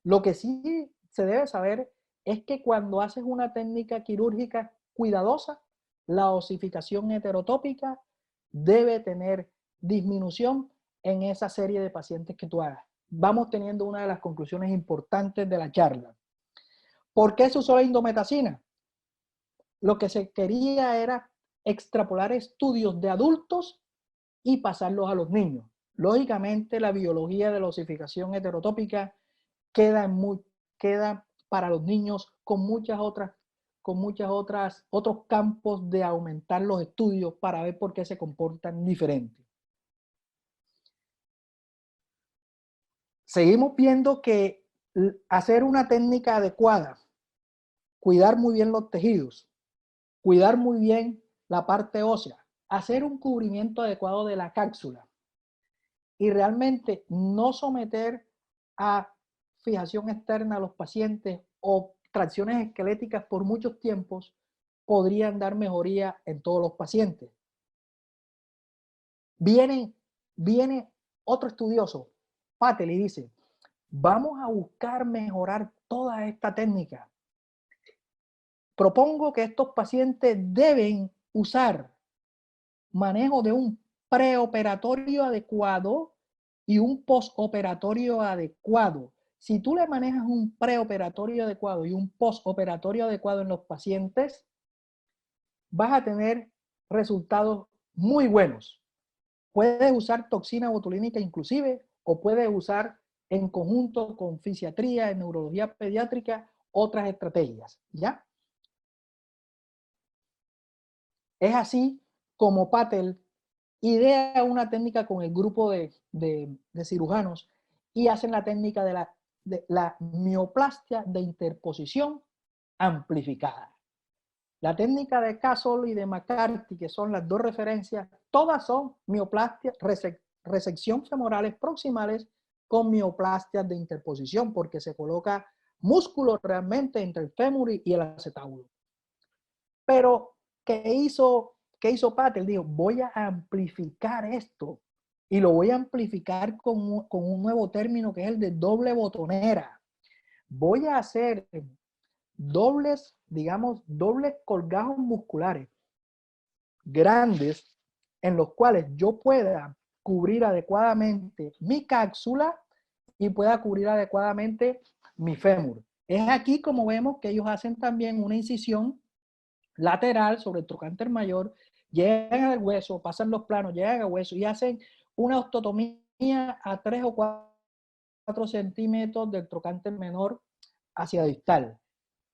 Lo que sí se debe saber es que cuando haces una técnica quirúrgica cuidadosa, la osificación heterotópica debe tener disminución en esa serie de pacientes que tú hagas. Vamos teniendo una de las conclusiones importantes de la charla. ¿Por qué se usó la indometacina? Lo que se quería era extrapolar estudios de adultos y pasarlos a los niños. Lógicamente, la biología de la osificación heterotópica queda para los niños con otros campos de aumentar los estudios para ver por qué se comportan diferentes. Seguimos viendo que hacer una técnica adecuada, cuidar muy bien los tejidos, cuidar muy bien la parte ósea, hacer un cubrimiento adecuado de la cápsula y realmente no someter a fijación externa a los pacientes o tracciones esqueléticas por muchos tiempos podrían dar mejoría en todos los pacientes. Viene otro estudioso, Patel, y dice, vamos a buscar mejorar toda esta técnica. Propongo que estos pacientes deben usar manejo de un preoperatorio adecuado y un postoperatorio adecuado. Si tú le manejas un preoperatorio adecuado y un postoperatorio adecuado en los pacientes, vas a tener resultados muy buenos. Puedes usar toxina botulínica inclusive, o puedes usar en conjunto con fisiatría, en neurología pediátrica, otras estrategias, ¿ya? Es así como Patel idea una técnica con el grupo de cirujanos y hacen la técnica de la mioplastia de interposición amplificada. La técnica de Castle y de McCarthy, que son las dos referencias, todas son mioplastias, resección femorales proximales con mioplastias de interposición, porque se coloca músculo realmente entre el fémur y el acetábulo. Pero, ¿qué hizo Patel? Dijo, voy a amplificar esto y lo voy a amplificar con un nuevo término que es el de doble botonera. Voy a hacer dobles colgajos musculares grandes en los cuales yo pueda cubrir adecuadamente mi cápsula y pueda cubrir adecuadamente mi fémur. Es aquí como vemos que ellos hacen también una incisión lateral sobre el trocánter mayor, llegan al hueso, pasan los planos, llegan al hueso y hacen una osteotomía a 3 o 4 centímetros del trocánter menor hacia distal.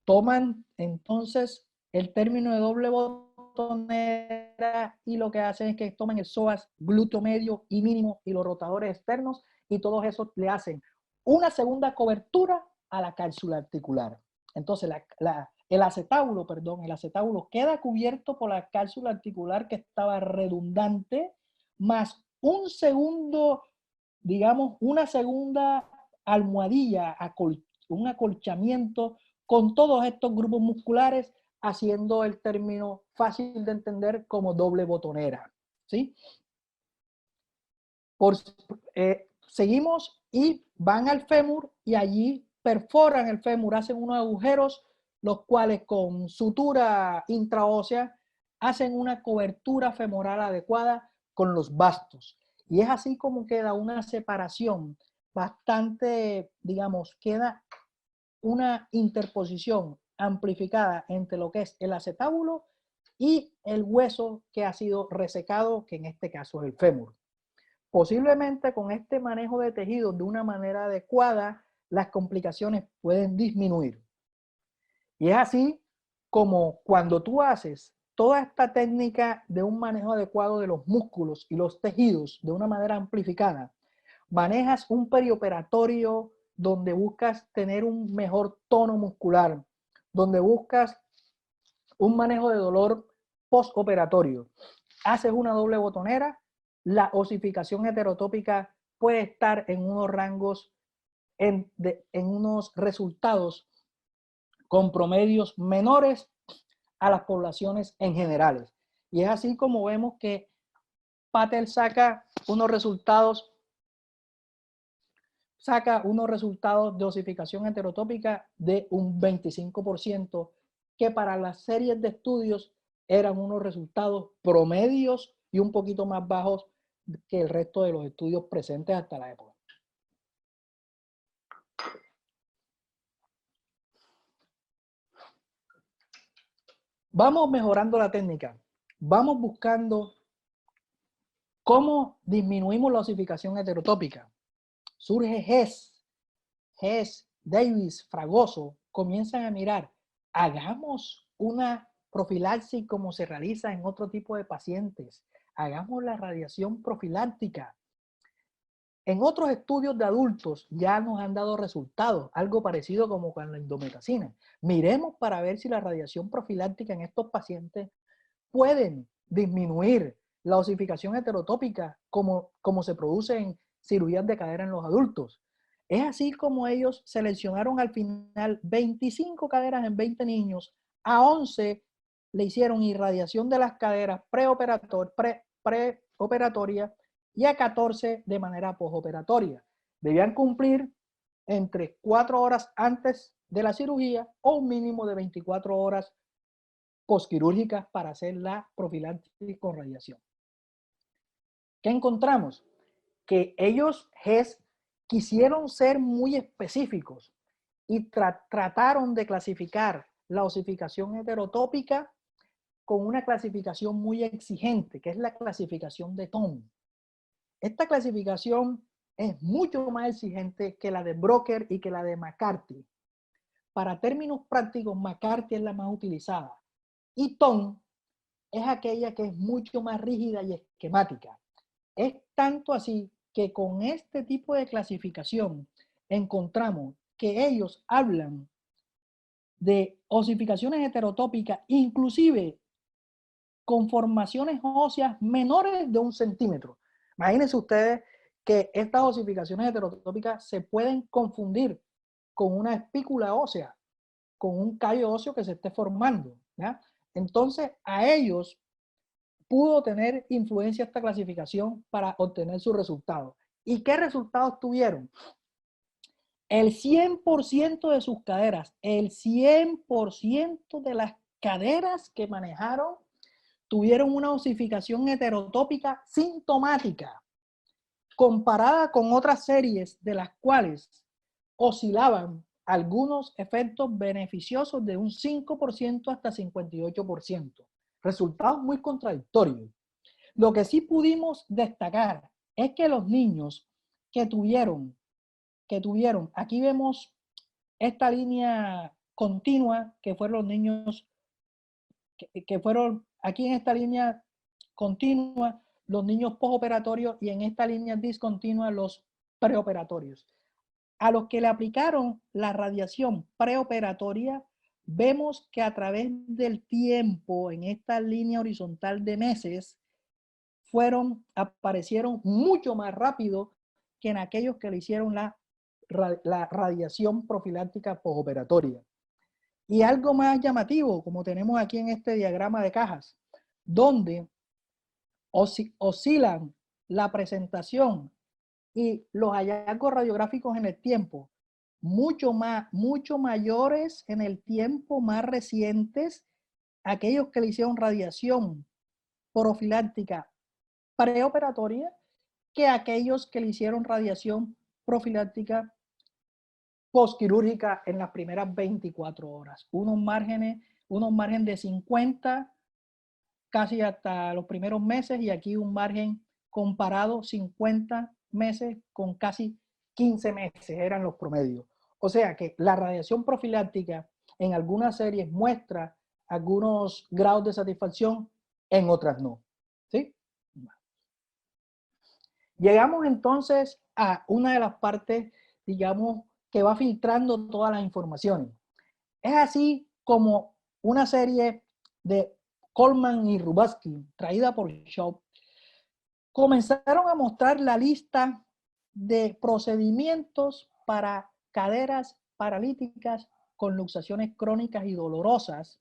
Toman entonces el término de doble botonera y lo que hacen es que toman el psoas glúteo medio y mínimo y los rotadores externos y todos esos le hacen una segunda cobertura a la cápsula articular. Entonces el acetábulo queda cubierto por la cápsula articular que estaba redundante, más un segundo, digamos, una segunda almohadilla, un acolchamiento con todos estos grupos musculares, haciendo el término fácil de entender como doble botonera, ¿sí? Seguimos y van al fémur y allí perforan el fémur, hacen unos agujeros, los cuales con sutura intraósea hacen una cobertura femoral adecuada con los bastos. Y es así como queda una separación bastante, digamos, queda una interposición amplificada entre lo que es el acetábulo y el hueso que ha sido resecado, que en este caso es el fémur. Posiblemente con este manejo de tejidos de una manera adecuada, las complicaciones pueden disminuir. Y es así como cuando tú haces toda esta técnica de un manejo adecuado de los músculos y los tejidos de una manera amplificada, manejas un perioperatorio donde buscas tener un mejor tono muscular, donde buscas un manejo de dolor postoperatorio, haces una doble botonera, la osificación heterotópica puede estar en unos rangos, en unos resultados con promedios menores a las poblaciones en generales. Y es así como vemos que Patel saca unos resultados de osificación heterotópica de un 25%, que para las series de estudios eran unos resultados promedios y un poquito más bajos que el resto de los estudios presentes hasta la época. Vamos mejorando la técnica, vamos buscando cómo disminuimos la osificación heterotópica. Surge Hess, Davis, Fragoso, comienzan a mirar, hagamos una profilaxis como se realiza en otro tipo de pacientes, hagamos la radiación profiláctica. En otros estudios de adultos ya nos han dado resultados, algo parecido como con la indometacina. Miremos para ver si la radiación profiláctica en estos pacientes pueden disminuir la osificación heterotópica como se produce en cirugías de cadera en los adultos. Es así como ellos seleccionaron al final 25 caderas en 20 niños, a 11 le hicieron irradiación de las caderas preoperatoria y a 14 de manera postoperatoria. Debían cumplir entre 4 horas antes de la cirugía o un mínimo de 24 horas postquirúrgicas para hacer la profilaxis con radiación. ¿Qué encontramos? Que ellos quisieron ser muy específicos y trataron de clasificar la osificación heterotópica con una clasificación muy exigente, que es la clasificación de Thom. Esta clasificación es mucho más exigente que la de Brocker y que la de McCarthy. Para términos prácticos, McCarthy es la más utilizada. Y Thom es aquella que es mucho más rígida y esquemática. Es tanto así que con este tipo de clasificación encontramos que ellos hablan de osificaciones heterotópicas, inclusive con formaciones óseas menores de 1 centímetro. Imagínense ustedes que estas osificaciones heterotópicas se pueden confundir con una espícula ósea, con un callo óseo que se esté formando, ¿ya? Entonces, a ellos pudo tener influencia esta clasificación para obtener sus resultados. ¿Y qué resultados tuvieron? El 100% de sus caderas, el 100% de las caderas que manejaron tuvieron una osificación heterotópica sintomática, comparada con otras series de las cuales oscilaban algunos efectos beneficiosos de un 5% hasta 58%. Resultados muy contradictorios. Lo que sí pudimos destacar es que los niños que tuvieron, aquí vemos esta línea continua, que fueron los niños que fueron aquí en esta línea continua, los niños postoperatorios, y en esta línea discontinua los preoperatorios. A los que le aplicaron la radiación preoperatoria, vemos que a través del tiempo, en esta línea horizontal de meses, aparecieron mucho más rápido que en aquellos que le hicieron la radiación profiláctica postoperatoria. Y algo más llamativo, como tenemos aquí en este diagrama de cajas, donde oscilan la presentación y los hallazgos radiográficos en el tiempo, mucho mayores en el tiempo, más recientes, aquellos que le hicieron radiación profiláctica preoperatoria, que aquellos que le hicieron radiación profiláctica postquirúrgica en las primeras 24 horas. Unos márgenes de 50 casi hasta los primeros meses, y aquí un margen comparado 50 meses con casi 15 meses eran los promedios. O sea que la radiación profiláctica en algunas series muestra algunos grados de satisfacción, en otras no. ¿Sí? Llegamos entonces a una de las partes, digamos, que va filtrando todas las informaciones. Es así como una serie de Coleman y Rubatsky, traída por Shaw, comenzaron a mostrar la lista de procedimientos para caderas paralíticas con luxaciones crónicas y dolorosas,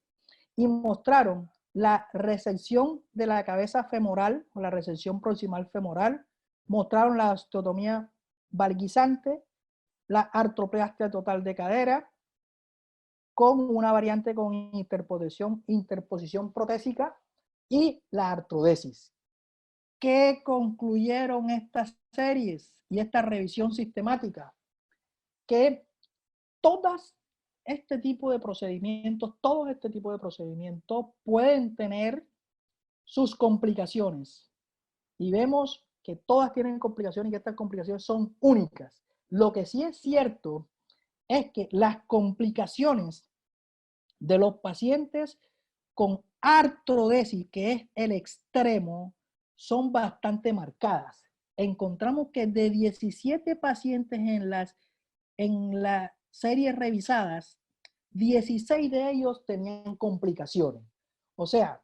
y mostraron la resección de la cabeza femoral o la resección proximal femoral, mostraron la osteotomía valguisante, la artroplastia total de cadera, con una variante con interposición protésica, y la artrodesis. ¿Qué concluyeron estas series y esta revisión sistemática? Que todos este tipo de procedimientos pueden tener sus complicaciones. Y vemos que todas tienen complicaciones, y que estas complicaciones son únicas. Lo que sí es cierto es que las complicaciones de los pacientes con artrodesis, que es el extremo, son bastante marcadas. Encontramos que de 17 pacientes en las series revisadas, 16 de ellos tenían complicaciones. O sea,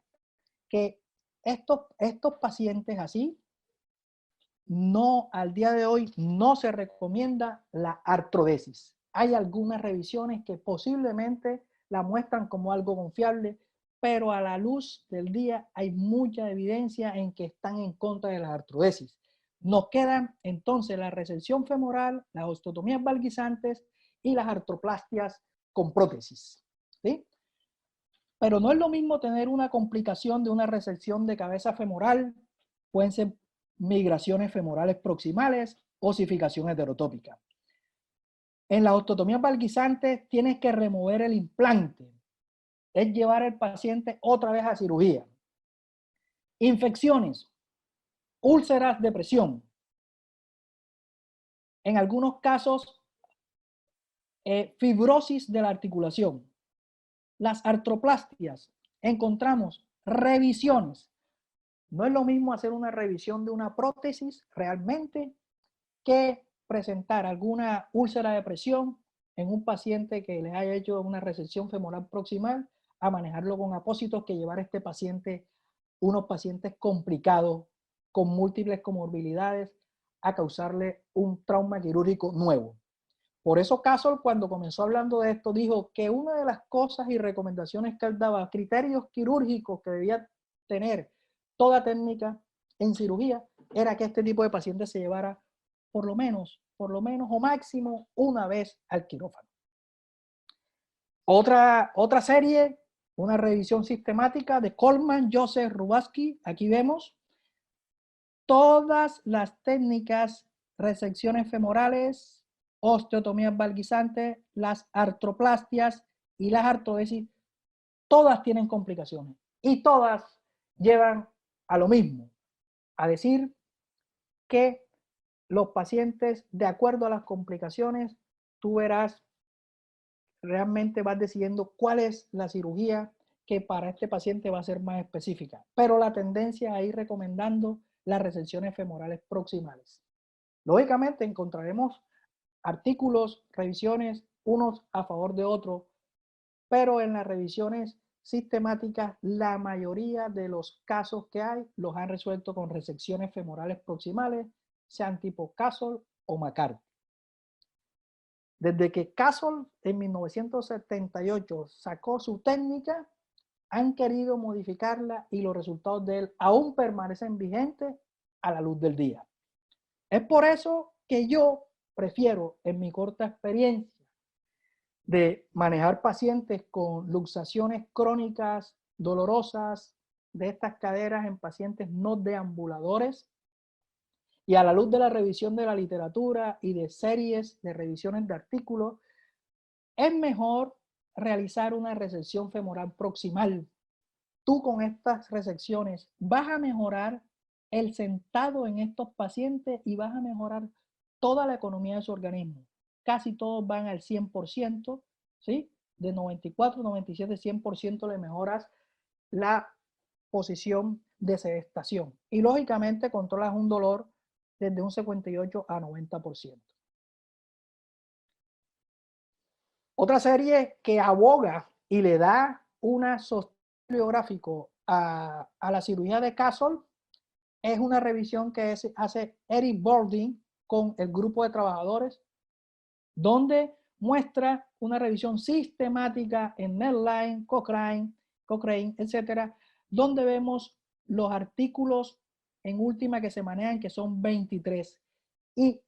que estos pacientes así, no, al día de hoy no se recomienda la artrodesis. Hay algunas revisiones que posiblemente la muestran como algo confiable, pero a la luz del día hay mucha evidencia en que están en contra de la artrodesis. Nos quedan entonces la resección femoral, las osteotomías valguisantes y las artroplastias con prótesis, ¿sí? Pero no es lo mismo tener una complicación de una resección de cabeza femoral, pueden ser migraciones femorales proximales, osificación heterotópica. En la osteotomía valguisante tienes que remover el implante, es llevar al paciente otra vez a cirugía. Infecciones, úlceras de presión. En algunos casos, fibrosis de la articulación. Las artroplastias, encontramos Revisiones. No es lo mismo hacer una revisión de una prótesis realmente que presentar alguna úlcera de presión en un paciente que les haya hecho una resección femoral proximal, a manejarlo con apósitos, que llevar a este paciente, unos pacientes complicados, con múltiples comorbilidades, a causarle un trauma quirúrgico nuevo. Por eso Castle, cuando comenzó hablando de esto, dijo que una de las cosas y recomendaciones que él daba, criterios quirúrgicos que debía tener toda técnica en cirugía, era que este tipo de pacientes se llevara por lo menos o máximo una vez al quirófano. Otra serie, una revisión sistemática de Coleman, Joseph, Rubatsky. Aquí vemos todas las técnicas, resecciones femorales, osteotomías valguizantes, las artroplastias y las artrodesis, todas tienen complicaciones y todas llevan a lo mismo, a decir que los pacientes, de acuerdo a las complicaciones, tú verás, realmente vas decidiendo cuál es la cirugía que para este paciente va a ser más específica, pero la tendencia a ir recomendando las resecciones femorales proximales. Lógicamente encontraremos artículos, revisiones, unos a favor de otros, pero en las revisiones sistemáticas la mayoría de los casos que hay los han resuelto con resecciones femorales proximales, sean tipo Castle o McCarthy. Desde que Castle en 1978 sacó su técnica, han querido modificarla y los resultados de él aún permanecen vigentes a la luz del día. Es por eso que yo prefiero, en mi corta experiencia de manejar pacientes con luxaciones crónicas dolorosas de estas caderas en pacientes no deambuladores, y a la luz de la revisión de la literatura y de series de revisiones de artículos, es mejor realizar una resección femoral proximal. Tú con estas resecciones vas a mejorar el sentado en estos pacientes y vas a mejorar toda la economía de su organismo. Casi todos van al 100%, ¿sí? De 94, 97, 100% le mejoras la posición de sedestación. Y lógicamente controlas un dolor desde un 58 a 90%. Otra serie que aboga y le da una sostenibilidad biográfico a la cirugía de Castle es una revisión que hace Eric Bording con el grupo de trabajadores, donde muestra una revisión sistemática en Medline, Cochrane, etcétera, donde vemos los artículos en última que se manejan, que son 23. Y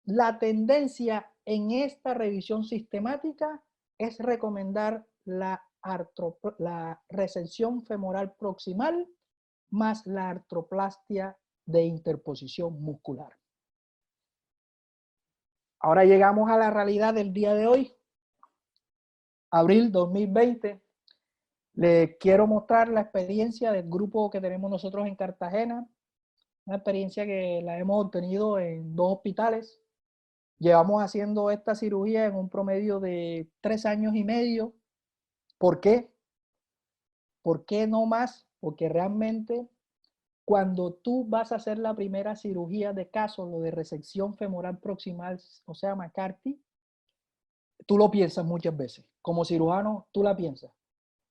la tendencia en esta revisión sistemática es recomendar la resección femoral proximal más la artroplastia de interposición muscular. Ahora llegamos a la realidad del día de hoy, abril 2020. Les quiero mostrar la experiencia del grupo que tenemos nosotros en Cartagena, una experiencia que la hemos obtenido en 2 hospitales. Llevamos haciendo esta cirugía en un promedio de 3 años y medio. ¿Por qué? ¿Por qué no más? Porque realmente cuando tú vas a hacer la primera cirugía de caso, lo de resección femoral proximal, o sea, McCarthy, tú lo piensas muchas veces. Como cirujano, tú la piensas.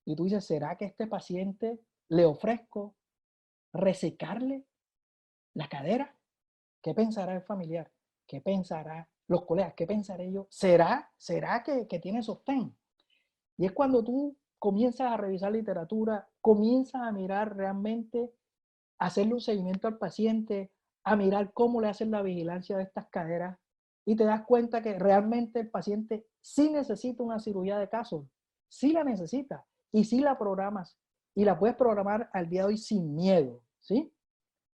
Y tú dices, ¿será que a este paciente le ofrezco resecarle la cadera? ¿Qué pensará el familiar? ¿Qué pensará los colegas? ¿Qué pensaré yo? ¿Será que tiene sostén? Y es cuando tú comienzas a revisar literatura, comienzas a mirar realmente, a hacerle un seguimiento al paciente, a mirar cómo le hacen la vigilancia de estas caderas, y te das cuenta que realmente el paciente sí necesita una cirugía de caso, sí la necesita, y sí la programas, y la puedes programar al día de hoy sin miedo, ¿sí?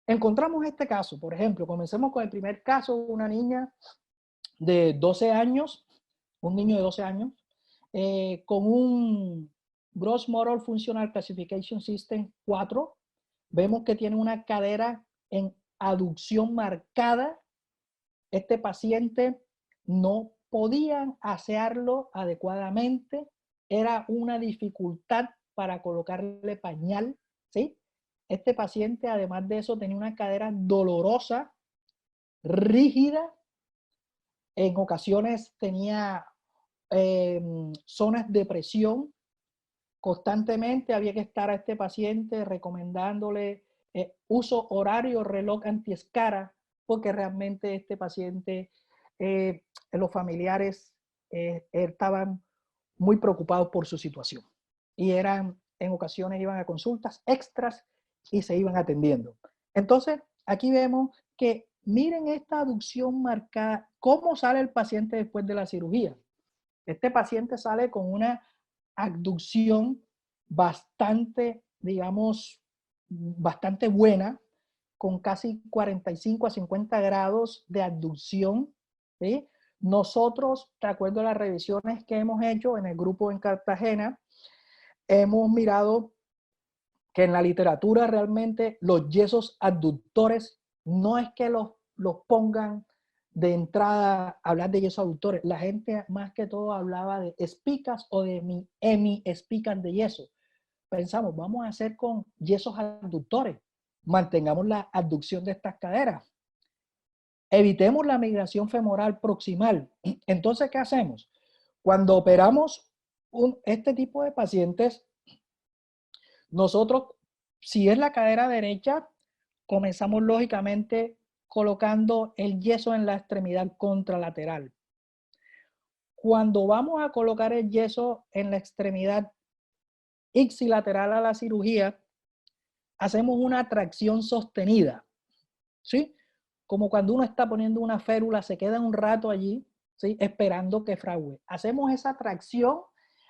Encontramos este caso, por ejemplo, comencemos con el primer caso, una niña de 12 años, un niño de 12 años, con un Gross Motor Functional Classification System 4. Vemos que tiene una cadera en aducción marcada. Este paciente no podían asearlo adecuadamente. Era una dificultad para colocarle pañal. ¿sí? Este paciente, además de eso, tenía una cadera dolorosa, rígida, en ocasiones tenía zonas de presión. Constantemente había que estar a este paciente recomendándole uso horario, reloj antiescara, porque realmente este paciente, los familiares estaban muy preocupados por su situación. Y en ocasiones iban a consultas extras y se iban atendiendo. Entonces, aquí vemos que miren esta aducción marcada, cómo sale el paciente después de la cirugía. Este paciente sale con una abducción bastante, digamos, bastante buena, con casi 45 a 50 grados de abducción, ¿sí? Nosotros, de acuerdo a las revisiones que hemos hecho en el grupo en Cartagena, hemos mirado que en la literatura realmente los yesos abductores no es que los pongan de entrada a hablar de yesos abductores. La gente más que todo hablaba de espicas o de hemi-espicas de yeso. Pensamos, vamos a hacer con yesos abductores. Mantengamos la abducción de estas caderas. Evitemos la migración femoral proximal. Entonces, ¿qué hacemos? Cuando operamos este tipo de pacientes, nosotros, si es la cadera derecha, comenzamos lógicamente colocando el yeso en la extremidad contralateral. Cuando vamos a colocar el yeso en la extremidad ipsilateral a la cirugía, hacemos una tracción sostenida, ¿sí? Como cuando uno está poniendo una férula, se queda un rato allí, ¿sí? Esperando que fragüe. Hacemos esa tracción,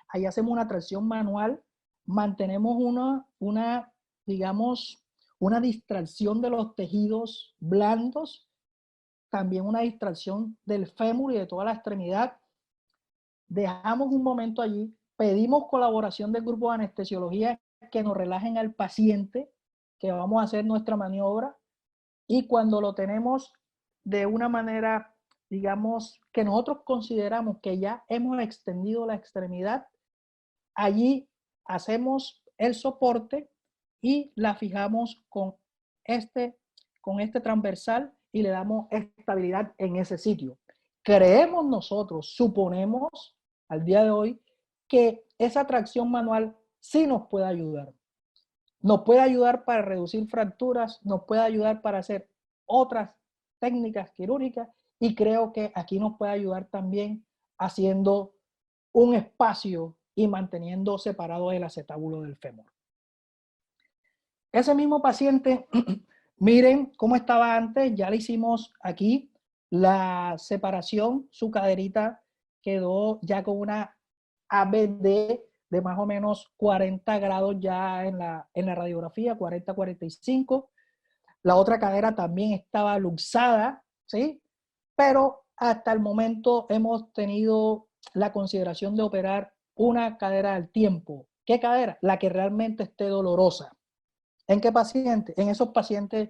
ahí hacemos una tracción manual, mantenemos digamos, una distracción de los tejidos blandos, también una distracción del fémur y de toda la extremidad. Dejamos un momento allí, pedimos colaboración del grupo de anestesiología que nos relajen al paciente, que vamos a hacer nuestra maniobra, y cuando lo tenemos de una manera, digamos, que nosotros consideramos que ya hemos extendido la extremidad, allí hacemos el soporte y la fijamos con este transversal y le damos estabilidad en ese sitio. Creemos nosotros, suponemos al día de hoy, que esa tracción manual sí nos puede ayudar. Nos puede ayudar para reducir fracturas, nos puede ayudar para hacer otras técnicas quirúrgicas y creo que aquí nos puede ayudar también haciendo un espacio y manteniendo separado el acetábulo del fémur. Ese mismo paciente, miren cómo estaba antes, ya le hicimos aquí la separación, su caderita quedó ya con una ABD de más o menos 40 grados ya en la radiografía, 40-45. La otra cadera también estaba luxada, ¿sí? Pero hasta el momento hemos tenido la consideración de operar una cadera al tiempo. ¿Qué cadera? La que realmente esté dolorosa. ¿En qué paciente? En esos pacientes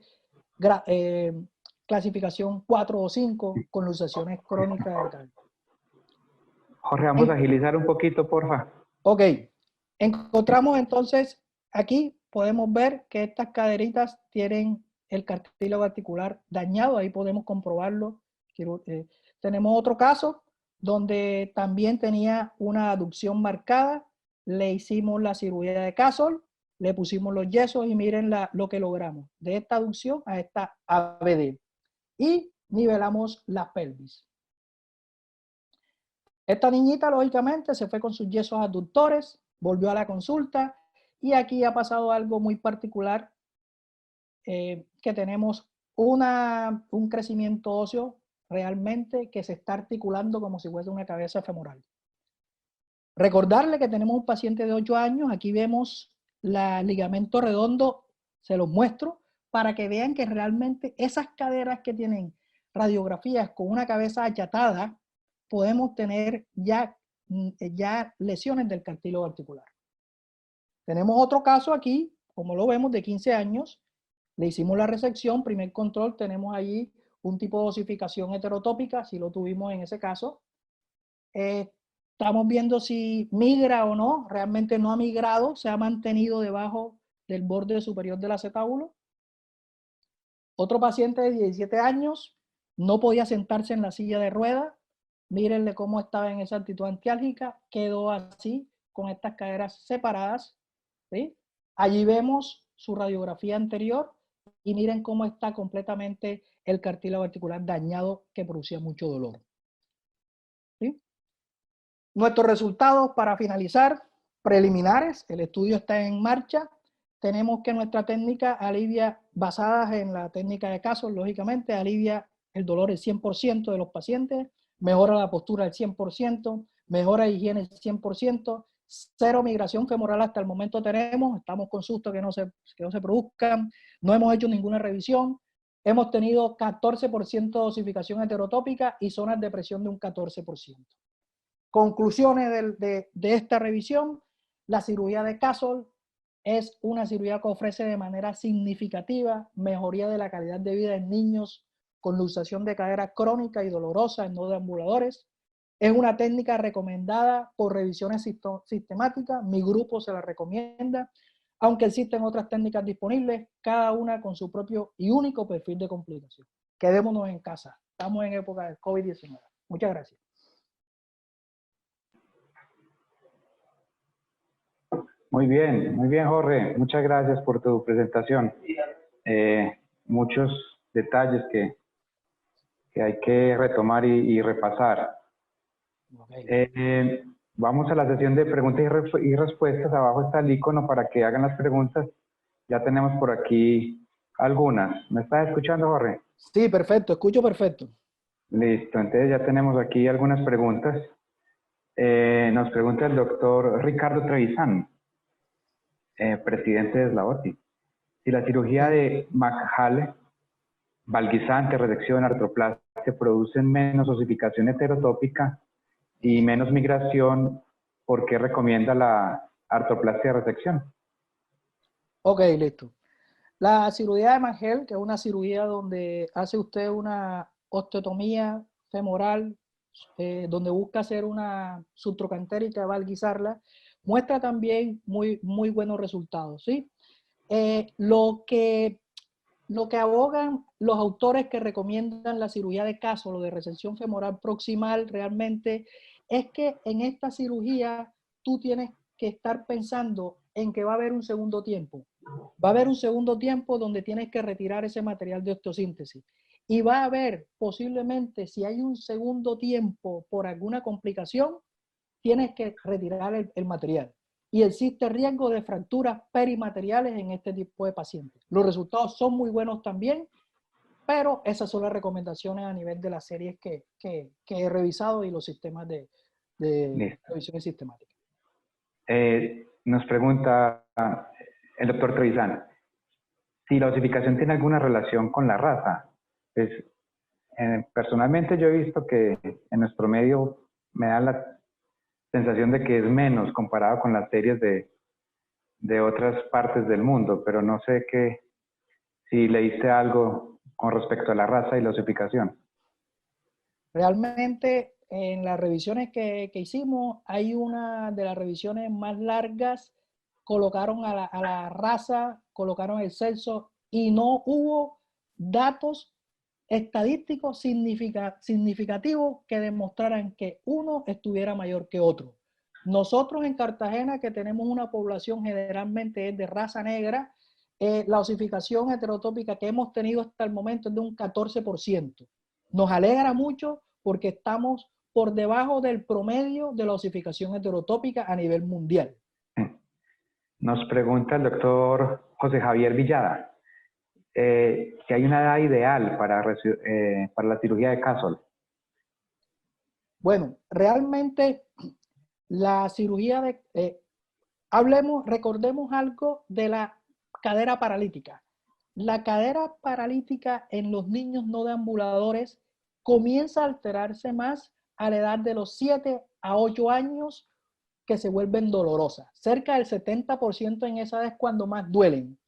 clasificación 4 o 5 con luxaciones crónicas de cadera. Jorge, vamos a agilizar un poquito, porfa. Ok, encontramos entonces, aquí podemos ver que estas caderitas tienen el cartílago articular dañado, ahí podemos comprobarlo. Tenemos otro caso donde también tenía una aducción marcada, le hicimos la cirugía de Castle, le pusimos los yesos y miren lo que logramos, de esta aducción a esta ABD. Y nivelamos la pelvis. Esta niñita, lógicamente, se fue con sus yesos abductores, volvió a la consulta y aquí ha pasado algo muy particular, que tenemos un crecimiento óseo realmente que se está articulando como si fuese una cabeza femoral. Recordarle que tenemos un paciente de 8 años, aquí vemos el ligamento redondo, se los muestro, para que vean que realmente esas caderas que tienen radiografías con una cabeza achatada, podemos tener ya lesiones del cartílago articular. Tenemos otro caso aquí, como lo vemos, de 15 años, le hicimos la resección, primer control, tenemos allí un tipo de osificación heterotópica, si lo tuvimos en ese caso. Estamos viendo si migra o no, realmente no ha migrado, se ha mantenido debajo del borde superior del acetábulo. Otro paciente de 17 años no podía sentarse en la silla de ruedas. Mírenle cómo estaba en esa actitud antiálgica. Quedó así, con estas caderas separadas, ¿sí? Allí vemos su radiografía anterior y miren cómo está completamente el cartílago articular dañado que producía mucho dolor, ¿sí? Nuestros resultados, para finalizar, preliminares, el estudio está en marcha. Tenemos que nuestra técnica alivia, basadas en la técnica de Castle, lógicamente, alivia el dolor el 100% de los pacientes, mejora la postura el 100%, mejora higiene el 100%, cero migración femoral hasta el momento tenemos, estamos con susto que no se produzcan, no hemos hecho ninguna revisión, hemos tenido 14% de dosificación heterotópica y zonas de presión de un 14%. Conclusiones de esta revisión: la cirugía de Castle es una cirugía que ofrece de manera significativa mejoría de la calidad de vida en niños con luxación de cadera crónica y dolorosa en no deambuladores. Es una técnica recomendada por revisiones sistemáticas, mi grupo se la recomienda, aunque existen otras técnicas disponibles, cada una con su propio y único perfil de complicación. Quedémonos en casa, estamos en época de COVID-19. Muchas gracias. Muy bien, Jorge. Muchas gracias por tu presentación. Muchos detalles que hay que retomar y repasar. Okay. Vamos a la sesión de preguntas y respuestas. Abajo está el icono para que hagan las preguntas. Ya tenemos por aquí algunas. ¿Me estás escuchando, Jorge? Sí, perfecto, escucho perfecto. Listo, entonces ya tenemos aquí algunas preguntas. Nos pregunta el doctor Ricardo Trevisan, presidente de Slavoti, si la cirugía de Makhale, valguisante, resección, artroplastia producen menos osificación heterotópica y menos migración, ¿por qué recomienda la artroplastia de resección? Ok, listo. La cirugía de Mangel, que es una cirugía donde hace usted una osteotomía femoral, donde busca hacer una subtrocantérica, valguizarla, muestra también muy buenos resultados, ¿sí? Lo que abogan los autores que recomiendan la cirugía de caso, lo de resección femoral proximal, realmente es que en esta cirugía tú tienes que estar pensando en que va a haber un segundo tiempo. Va a haber un segundo tiempo donde tienes que retirar ese material de osteosíntesis. Y va a haber posiblemente, si hay un segundo tiempo por alguna complicación, tienes que retirar el material. Y existe riesgo de fracturas perimateriales en este tipo de pacientes. Los resultados son muy buenos también, pero esas son las recomendaciones a nivel de las series que he revisado y los sistemas de revisiones sistemáticas. Nos pregunta el doctor Trevisan, si la osificación tiene alguna relación con la raza. Pues, personalmente yo he visto que en nuestro medio me da la sensación de que es menos comparado con las series de otras partes del mundo, pero no sé si leíste algo con respecto a la raza y la osificación. Realmente en las revisiones que hicimos, hay una de las revisiones más largas, colocaron a la raza, colocaron el sexo y no hubo datos estadísticos significativos que demostraran que uno estuviera mayor que otro. Nosotros en Cartagena, que tenemos una población generalmente de raza negra, la osificación heterotópica que hemos tenido hasta el momento es de un 14%. Nos alegra mucho porque estamos por debajo del promedio de la osificación heterotópica a nivel mundial. Nos pregunta el doctor José Javier Villada, si hay una edad ideal para la cirugía de Castle. Bueno, realmente la cirugía de... recordemos algo de la cadera paralítica. La cadera paralítica en los niños no deambuladores comienza a alterarse más a la edad de los 7 a 8 años, que se vuelven dolorosas. Cerca del 70% en esa edad es cuando más duelen.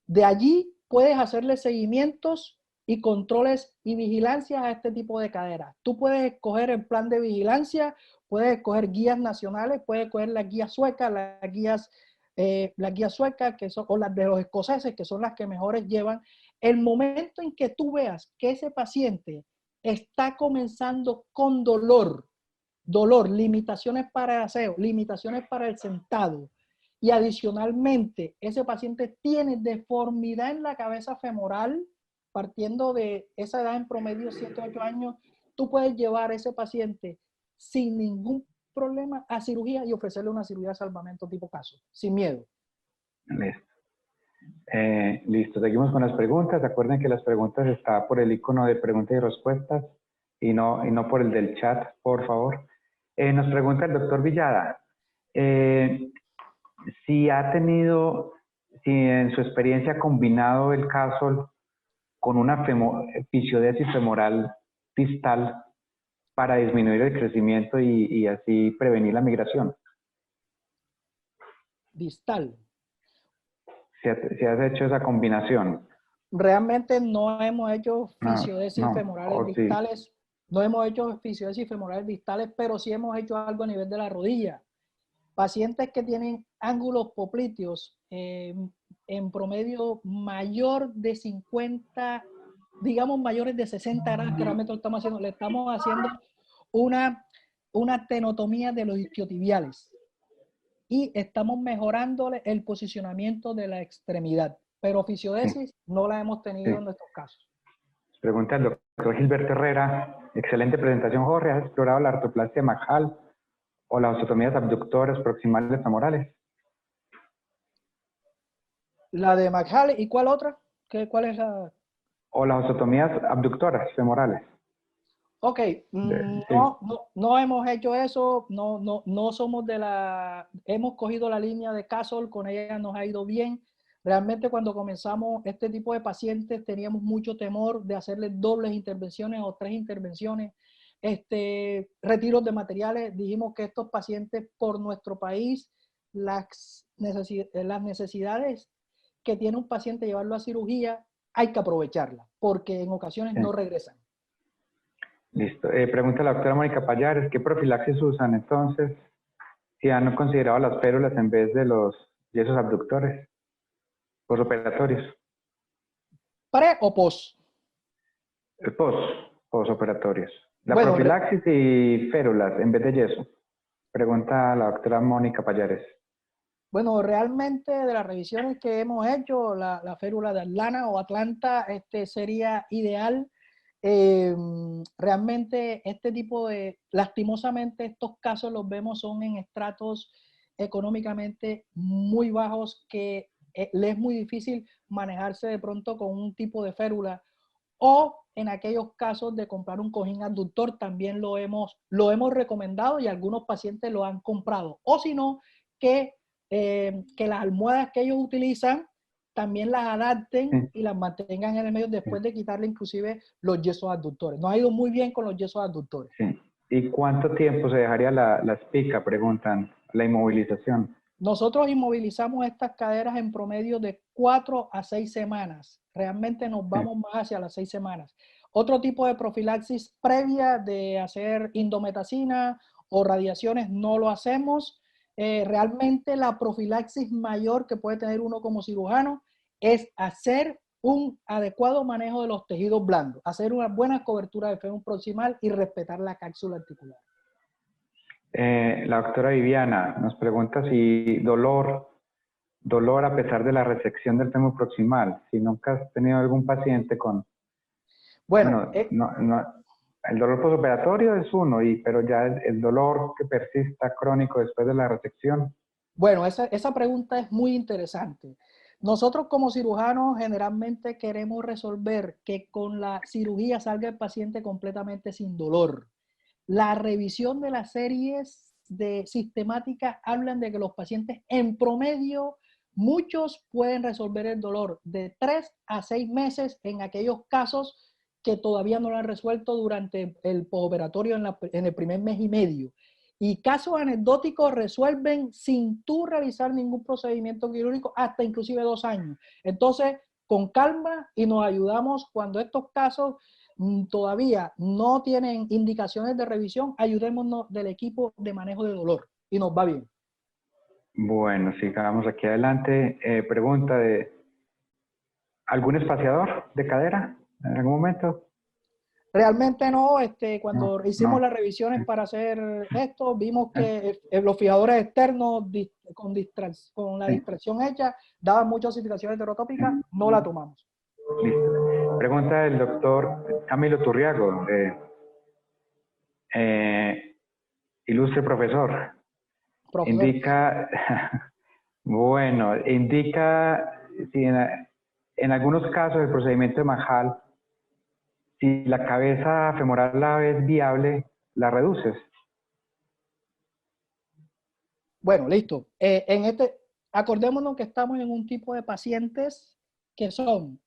De allí puedes hacerle seguimientos y controles y vigilancias a este tipo de caderas. Tú puedes escoger el plan de vigilancia, puedes escoger guías nacionales, puedes escoger las guías suecas, las guías las guías suecas que son, o las de los escoceses, que son las que mejores llevan. El momento en que tú veas que ese paciente está comenzando con dolor, limitaciones para el aseo, limitaciones para el sentado, y adicionalmente ese paciente tiene deformidad en la cabeza femoral, partiendo de esa edad en promedio 7 8 años, tú puedes llevar a ese paciente sin ningún problema a cirugía y ofrecerle una cirugía de salvamento tipo caso, sin miedo. Listo. Listo, seguimos con las preguntas. Recuerden que las preguntas está por el icono de preguntas y respuestas y no por el del chat, por favor. Nos pregunta el doctor Villada, si en su experiencia ha combinado el caso con una episiodesis femoral distal para disminuir el crecimiento y así prevenir la migración. Distal. Si has hecho esa combinación. Realmente no hemos hecho fisiodesis femorales distales, sí. No hemos hecho fisiodesis femorales distales, pero sí hemos hecho algo a nivel de la rodilla. Pacientes que tienen ángulos popliteos en promedio mayor de 50, digamos mayores de 60 grados, que realmente le estamos haciendo una tenotomía de los isquiotibiales y estamos mejorándole el posicionamiento de la extremidad. Pero fisiodesis no la hemos tenido en nuestros casos. Pregunta el doctor Gilberto Herrera. Excelente presentación, Jorge. ¿Has explorado la artroplastia McHale o las osteotomías abductoras proximales femorales? La de McHale, ¿y cuál otra? ¿Cuál es la? O las osteotomías abductoras femorales. Ok, no hemos hecho eso, no somos hemos cogido la línea de Castle, con ella nos ha ido bien. Realmente cuando comenzamos este tipo de pacientes teníamos mucho temor de hacerles dobles intervenciones o 3 intervenciones, retiros de materiales. Dijimos que estos pacientes por nuestro país, las necesidades que tiene un paciente llevarlo a cirugía, hay que aprovecharla, porque en ocasiones no regresan. Listo. Pregunta la doctora Mónica Payares, ¿qué profilaxis usan entonces si han considerado las férulas en vez de los yesos abductores posoperatorios? ¿Pre o post? Posoperatorios. La profilaxis y férulas en vez de yeso. Pregunta la doctora Mónica Payares. Bueno, realmente de las revisiones que hemos hecho, la férula de Atlanta o Atlanta sería ideal. Realmente lastimosamente estos casos los vemos son en estratos económicamente muy bajos que les es muy difícil manejarse de pronto con un tipo de férula, o en aquellos casos de comprar un cojín abductor también lo hemos recomendado y algunos pacientes lo han comprado, o si no, que las almohadas que ellos utilizan también las adapten y las mantengan en el medio después de quitarle inclusive los yesos abductores. Nos ha ido muy bien con los yesos abductores. Sí. ¿Y cuánto tiempo se dejaría la espica? Preguntan, la inmovilización. Nosotros inmovilizamos estas caderas en promedio de 4 a 6 semanas. Realmente nos vamos más hacia las 6 semanas. Otro tipo de profilaxis previa de hacer indometacina o radiaciones no lo hacemos. Realmente la profilaxis mayor que puede tener uno como cirujano es hacer un adecuado manejo de los tejidos blandos, hacer una buena cobertura de fémur proximal y respetar la cápsula articular. La doctora Viviana nos pregunta si dolor a pesar de la resección del fémur proximal, si nunca has tenido algún paciente con... el dolor postoperatorio es uno, pero ya el dolor que persista crónico después de la resección. Bueno, esa pregunta es muy interesante. Nosotros como cirujanos generalmente queremos resolver que con la cirugía salga el paciente completamente sin dolor. La revisión de las series de sistemática hablan de que los pacientes en promedio, muchos pueden resolver el dolor de 3 a 6 meses en aquellos casos que todavía no lo han resuelto durante el postoperatorio en el primer mes y medio. Y casos anecdóticos resuelven sin tú realizar ningún procedimiento quirúrgico hasta inclusive 2 años. Entonces, con calma, y nos ayudamos cuando estos casos todavía no tienen indicaciones de revisión, ayudémonos del equipo de manejo de dolor y nos va bien. Bueno, sigamos aquí adelante. Pregunta de, ¿algún espaciador de cadera en algún momento? Realmente no, No, cuando hicimos no. las revisiones para hacer esto, vimos que los fijadores externos con la Sí, distracción hecha daban muchas osificaciones heterotópicas, no la tomamos. listo. Pregunta del doctor Camilo Turriago, ilustre profesor. Profesor, Indica, bueno, indica si en algunos casos el procedimiento de Majal, si la cabeza femoral la ves viable, la reduces. bueno, listo. Acordémonos que estamos en un tipo de pacientes que son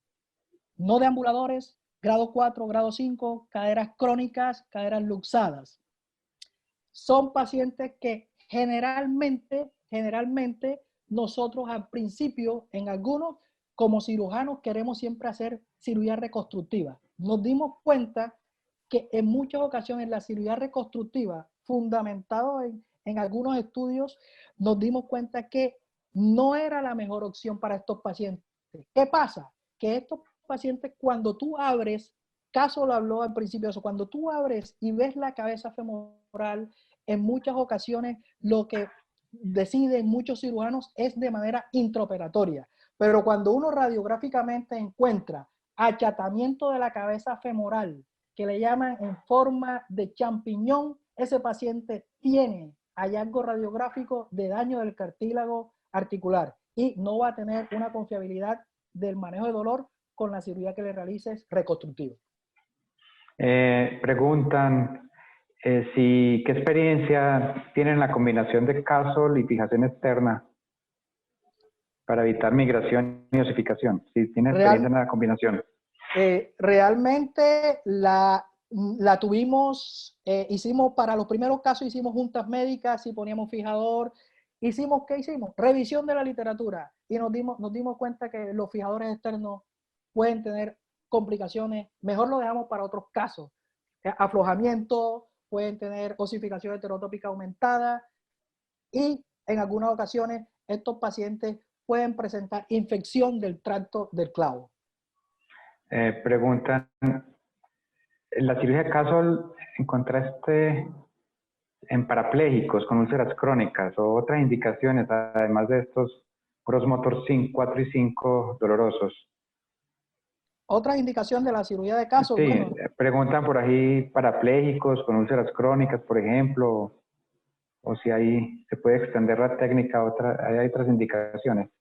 no deambuladores, grado 4, grado 5, caderas crónicas, caderas luxadas. Son pacientes que generalmente nosotros al principio, en algunos, como cirujanos, queremos siempre hacer cirugía reconstructiva. Nos dimos cuenta que en muchas ocasiones la cirugía reconstructiva, fundamentado en algunos estudios, nos dimos cuenta que no era la mejor opción para estos pacientes. ¿Qué pasa? Que estos pacientes, cuando tú abres, Caso lo habló al principio, eso, cuando tú abres y ves la cabeza femoral, en muchas ocasiones lo que deciden muchos cirujanos es de manera intraoperatoria. Pero cuando uno radiográficamente encuentra achatamiento de la cabeza femoral, que le llaman en forma de champiñón, ese paciente tiene hallazgo radiográfico de daño del cartílago articular y no va a tener una confiabilidad del manejo de dolor con la cirugía que le realices reconstructiva. Preguntan qué experiencia tienen la combinación de casol y fijación externa para evitar migración y osificación. Si tienen experiencia en la combinación. Realmente la tuvimos, hicimos para los primeros casos, hicimos juntas médicas y poníamos fijador. ¿Qué hicimos? Revisión de la literatura y nos dimos cuenta que los fijadores externos pueden tener complicaciones. Mejor lo dejamos para otros casos. Aflojamiento, pueden tener osificación heterotópica aumentada y en algunas ocasiones estos pacientes pueden presentar infección del tracto del clavo. Preguntan, la cirugía de casol en contraste en parapléjicos con úlceras crónicas o otras indicaciones, además de estos cross motor 4 y 5 dolorosos. Otra indicación de la cirugía de caso, Sí, bueno, preguntan por ahí parapléjicos con úlceras crónicas, por ejemplo, o si ahí se puede extender la técnica, hay otras indicaciones.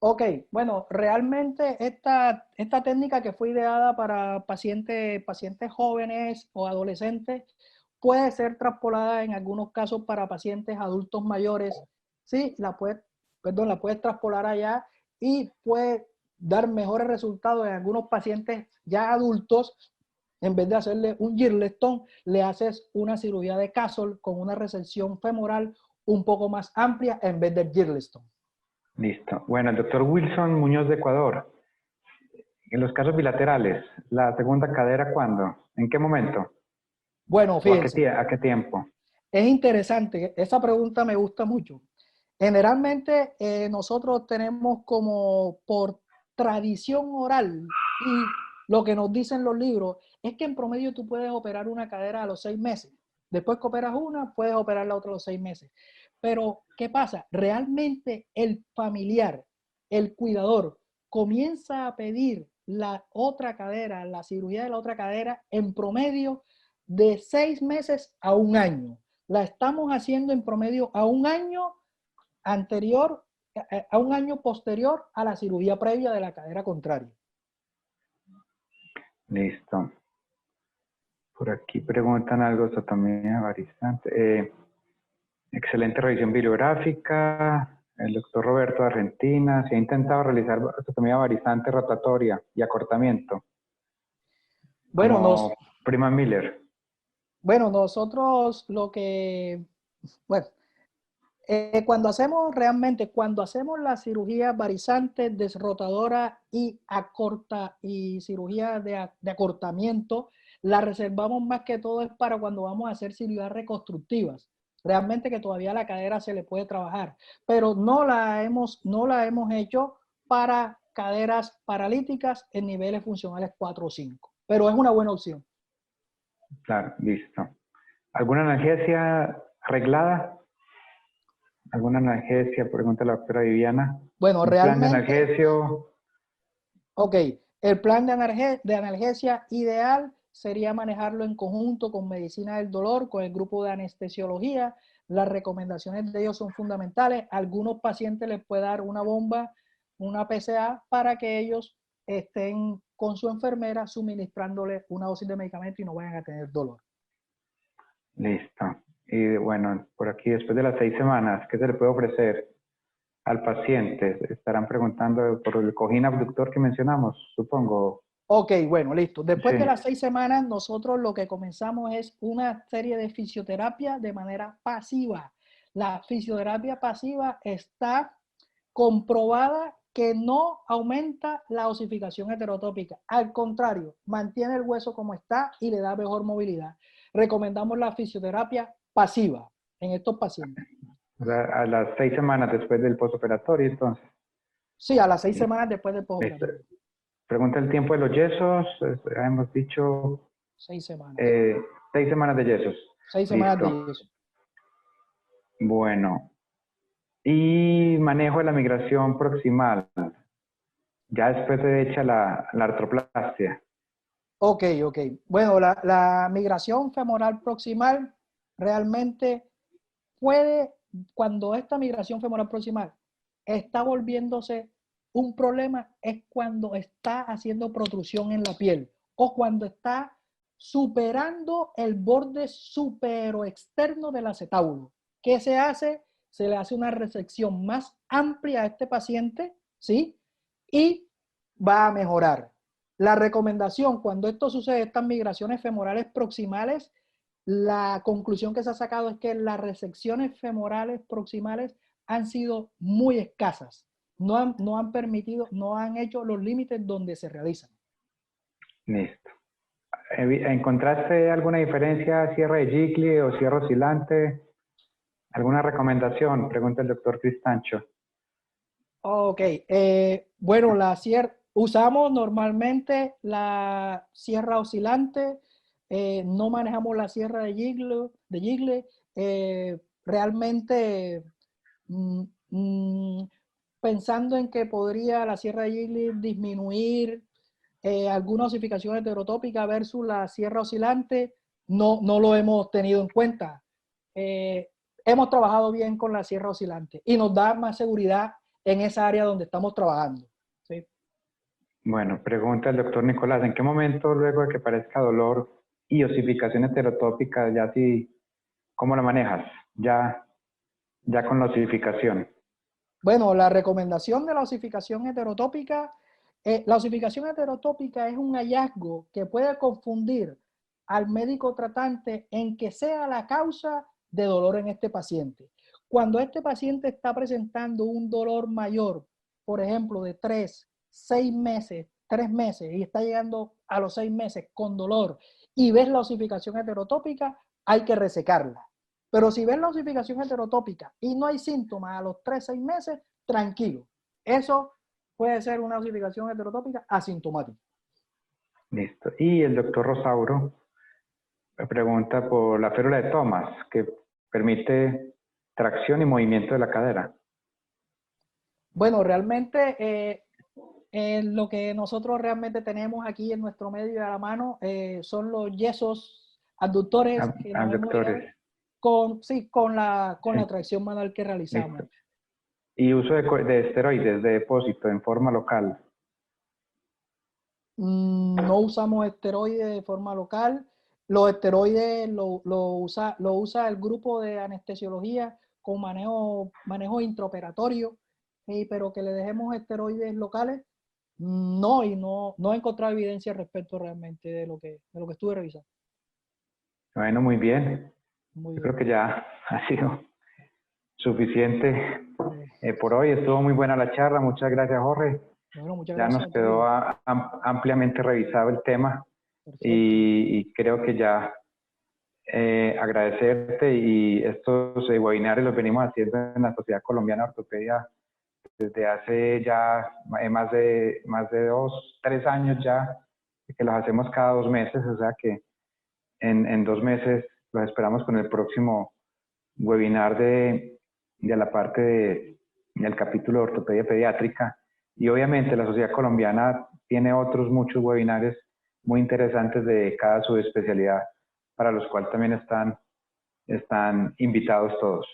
ok, bueno, realmente esta técnica que fue ideada para pacientes jóvenes o adolescentes puede ser traspolada en algunos casos para pacientes adultos mayores. Sí, la puedes traspolar allá y puede dar mejores resultados en algunos pacientes ya adultos. En vez de hacerle un Girleston, le haces una cirugía de Castle con una resección femoral un poco más amplia en vez del Girleston. Listo. Bueno, el doctor Wilson Muñoz de Ecuador. En los casos bilaterales, ¿la segunda cadera cuándo? ¿En qué momento? Bueno, ¿O fíjense, a qué tiempo? es interesante, esa pregunta me gusta mucho. Generalmente nosotros tenemos como por tradición oral y lo que nos dicen los libros es que en promedio tú puedes operar una cadera a los 6 meses. Después que operas una, puedes operar la otra a los 6 meses. Pero, ¿qué pasa? Realmente el familiar, el cuidador, comienza a pedir la otra cadera, la cirugía de la otra cadera en promedio de 6 meses a un año. La estamos haciendo en promedio a un año anterior, a un año posterior a la cirugía previa de la cadera contraria. Listo. Por aquí preguntan algo de osteotomía varizante. Excelente revisión bibliográfica. El doctor Roberto de Argentina se ha intentado realizar osteotomía varizante rotatoria y acortamiento, Bueno, como Prima Miller. nosotros lo que, bueno, cuando hacemos la cirugía varizante, desrotadora y cirugía de acortamiento, la reservamos más que todo es para cuando vamos a hacer cirugías reconstructivas. realmente que todavía la cadera se le puede trabajar, pero no la hemos hecho para caderas paralíticas en niveles funcionales 4 o 5, pero es una buena opción. Claro, listo. ¿Alguna analgesia arreglada? ¿Alguna analgesia? Pregunta la doctora Viviana. Bueno, ¿Un plan de realmente, analgesio? ok, el plan de analgesia ideal sería manejarlo en conjunto con medicina del dolor, con el grupo de anestesiología. Las recomendaciones de ellos son fundamentales. A algunos pacientes les puede dar una bomba, una PCA, para que ellos estén con su enfermera suministrándole una dosis de medicamento y no vayan a tener dolor. Listo. Y bueno, por aquí, después de las 6 semanas, ¿qué se le puede ofrecer al paciente? Estarán preguntando por el cojín abductor que mencionamos, supongo. Ok, bueno, listo. Después de Sí, las 6 semanas, nosotros lo que comenzamos es una serie de fisioterapia de manera pasiva. La fisioterapia pasiva está comprobada que no aumenta la osificación heterotópica. Al contrario, mantiene el hueso como está y le da mejor movilidad. Recomendamos la fisioterapia pasiva en estos pacientes. o sea, a las 6 semanas después del postoperatorio, entonces. Sí, a las 6 semanas después del Listo. postoperatorio. Pregunta el tiempo de los yesos. Ya hemos dicho 6 semanas. eh, 6 semanas de yesos. 6 semanas Listo. de eso. Bueno. Y manejo de la migración proximal. Ya después de hecha la artroplastia. Ok, ok. Bueno, la migración femoral proximal realmente puede, cuando esta migración femoral proximal está volviéndose un problema, es cuando está haciendo protrusión en la piel o cuando está superando el borde superoexterno del acetábulo. ¿Qué se hace? Se le hace una resección más amplia a este paciente, ¿sí? Y va a mejorar. La recomendación cuando esto sucede, estas migraciones femorales proximales, la conclusión que se ha sacado es que las resecciones femorales proximales han sido muy escasas. No han permitido, no han hecho los límites donde se realizan. Listo. ¿Encontraste alguna diferencia, cierre de Gigli o cierre oscilante? ¿Alguna recomendación? Pregunta el doctor Cristancho. Ok, bueno, usamos normalmente la sierra oscilante, no manejamos la sierra de Gigli. Realmente mm, mm, pensando en que podría la sierra de Gigli disminuir alguna osificación heterotópica versus la sierra oscilante, no lo hemos tenido en cuenta. Eh, Hemos trabajado bien con la sierra oscilante y nos da más seguridad en esa área donde estamos trabajando. ¿Sí? Bueno, pregunta el doctor Nicolás, ¿en qué momento, luego de que parezca dolor y osificación heterotópica, ya sí, cómo la manejas? Ya con la osificación. Bueno, la recomendación de la osificación heterotópica es un hallazgo que puede confundir al médico tratante en que sea la causa de dolor en este paciente. Cuando este paciente está presentando un dolor mayor, por ejemplo, de 3, 6 meses, 3 meses, y está llegando a los 6 meses con dolor, y ves la osificación heterotópica, hay que resecarla. Pero si ves la osificación heterotópica y no hay síntomas a los 3, 6 meses, tranquilo. Eso puede ser una osificación heterotópica asintomática. Listo. Y el doctor Rosauro me pregunta por la férula de Thomas, que permite tracción y movimiento de la cadera. Bueno, realmente lo que nosotros realmente tenemos aquí en nuestro medio a la mano son los yesos abductores que nos hemos Abductores. ideado sí, con la Sí, tracción manual que listo. realizamos. Y uso de esteroides de depósito en forma local. No usamos esteroides de forma local. Los esteroides lo usa el grupo de anestesiología con manejo intraoperatorio, pero que le dejemos esteroides locales, no, y no he encontrado evidencia respecto realmente de lo que estuve revisando. Bueno, muy bien. Muy Yo creo bien. que ya ha sido suficiente Eh, por hoy. Estuvo muy buena la charla. Muchas gracias, Jorge. bueno, muchas Ya nos gracias a quedó ti. ampliamente revisado el tema Perfecto. y creo que ya agradecerte, y estos webinars los venimos haciendo en la Sociedad Colombiana de Ortopedia desde hace ya más de 3 años ya, que los hacemos cada 2 meses, o sea que en 2 meses los esperamos con el próximo webinar de la parte del capítulo de ortopedia pediátrica. Y obviamente la Sociedad Colombiana tiene otros muchos webinars muy interesantes de cada subespecialidad, para los cuales también están invitados todos.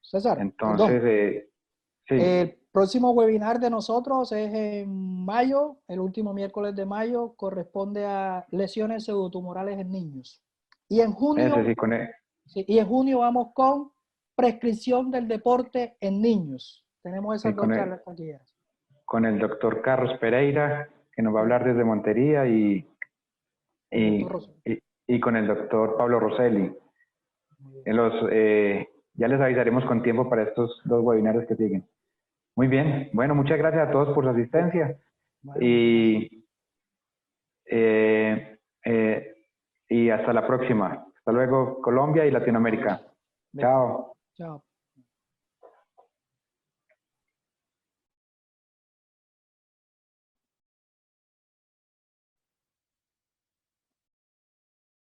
César, Entonces, sí. El próximo webinar de nosotros es en mayo, el último miércoles de mayo, corresponde a lesiones pseudotumorales en niños. Y en junio, y en junio vamos con prescripción del deporte en niños. Tenemos esas dos charlas aquí. Con el doctor Carlos Pereira, que nos va a hablar desde Montería, y con el doctor Pablo Rosselli. Ya les avisaremos con tiempo para estos 2 webinars que siguen. Muy bien. Bueno, muchas gracias a todos por su asistencia. Y hasta la próxima. Hasta luego, Colombia y Latinoamérica. Chao. Chao.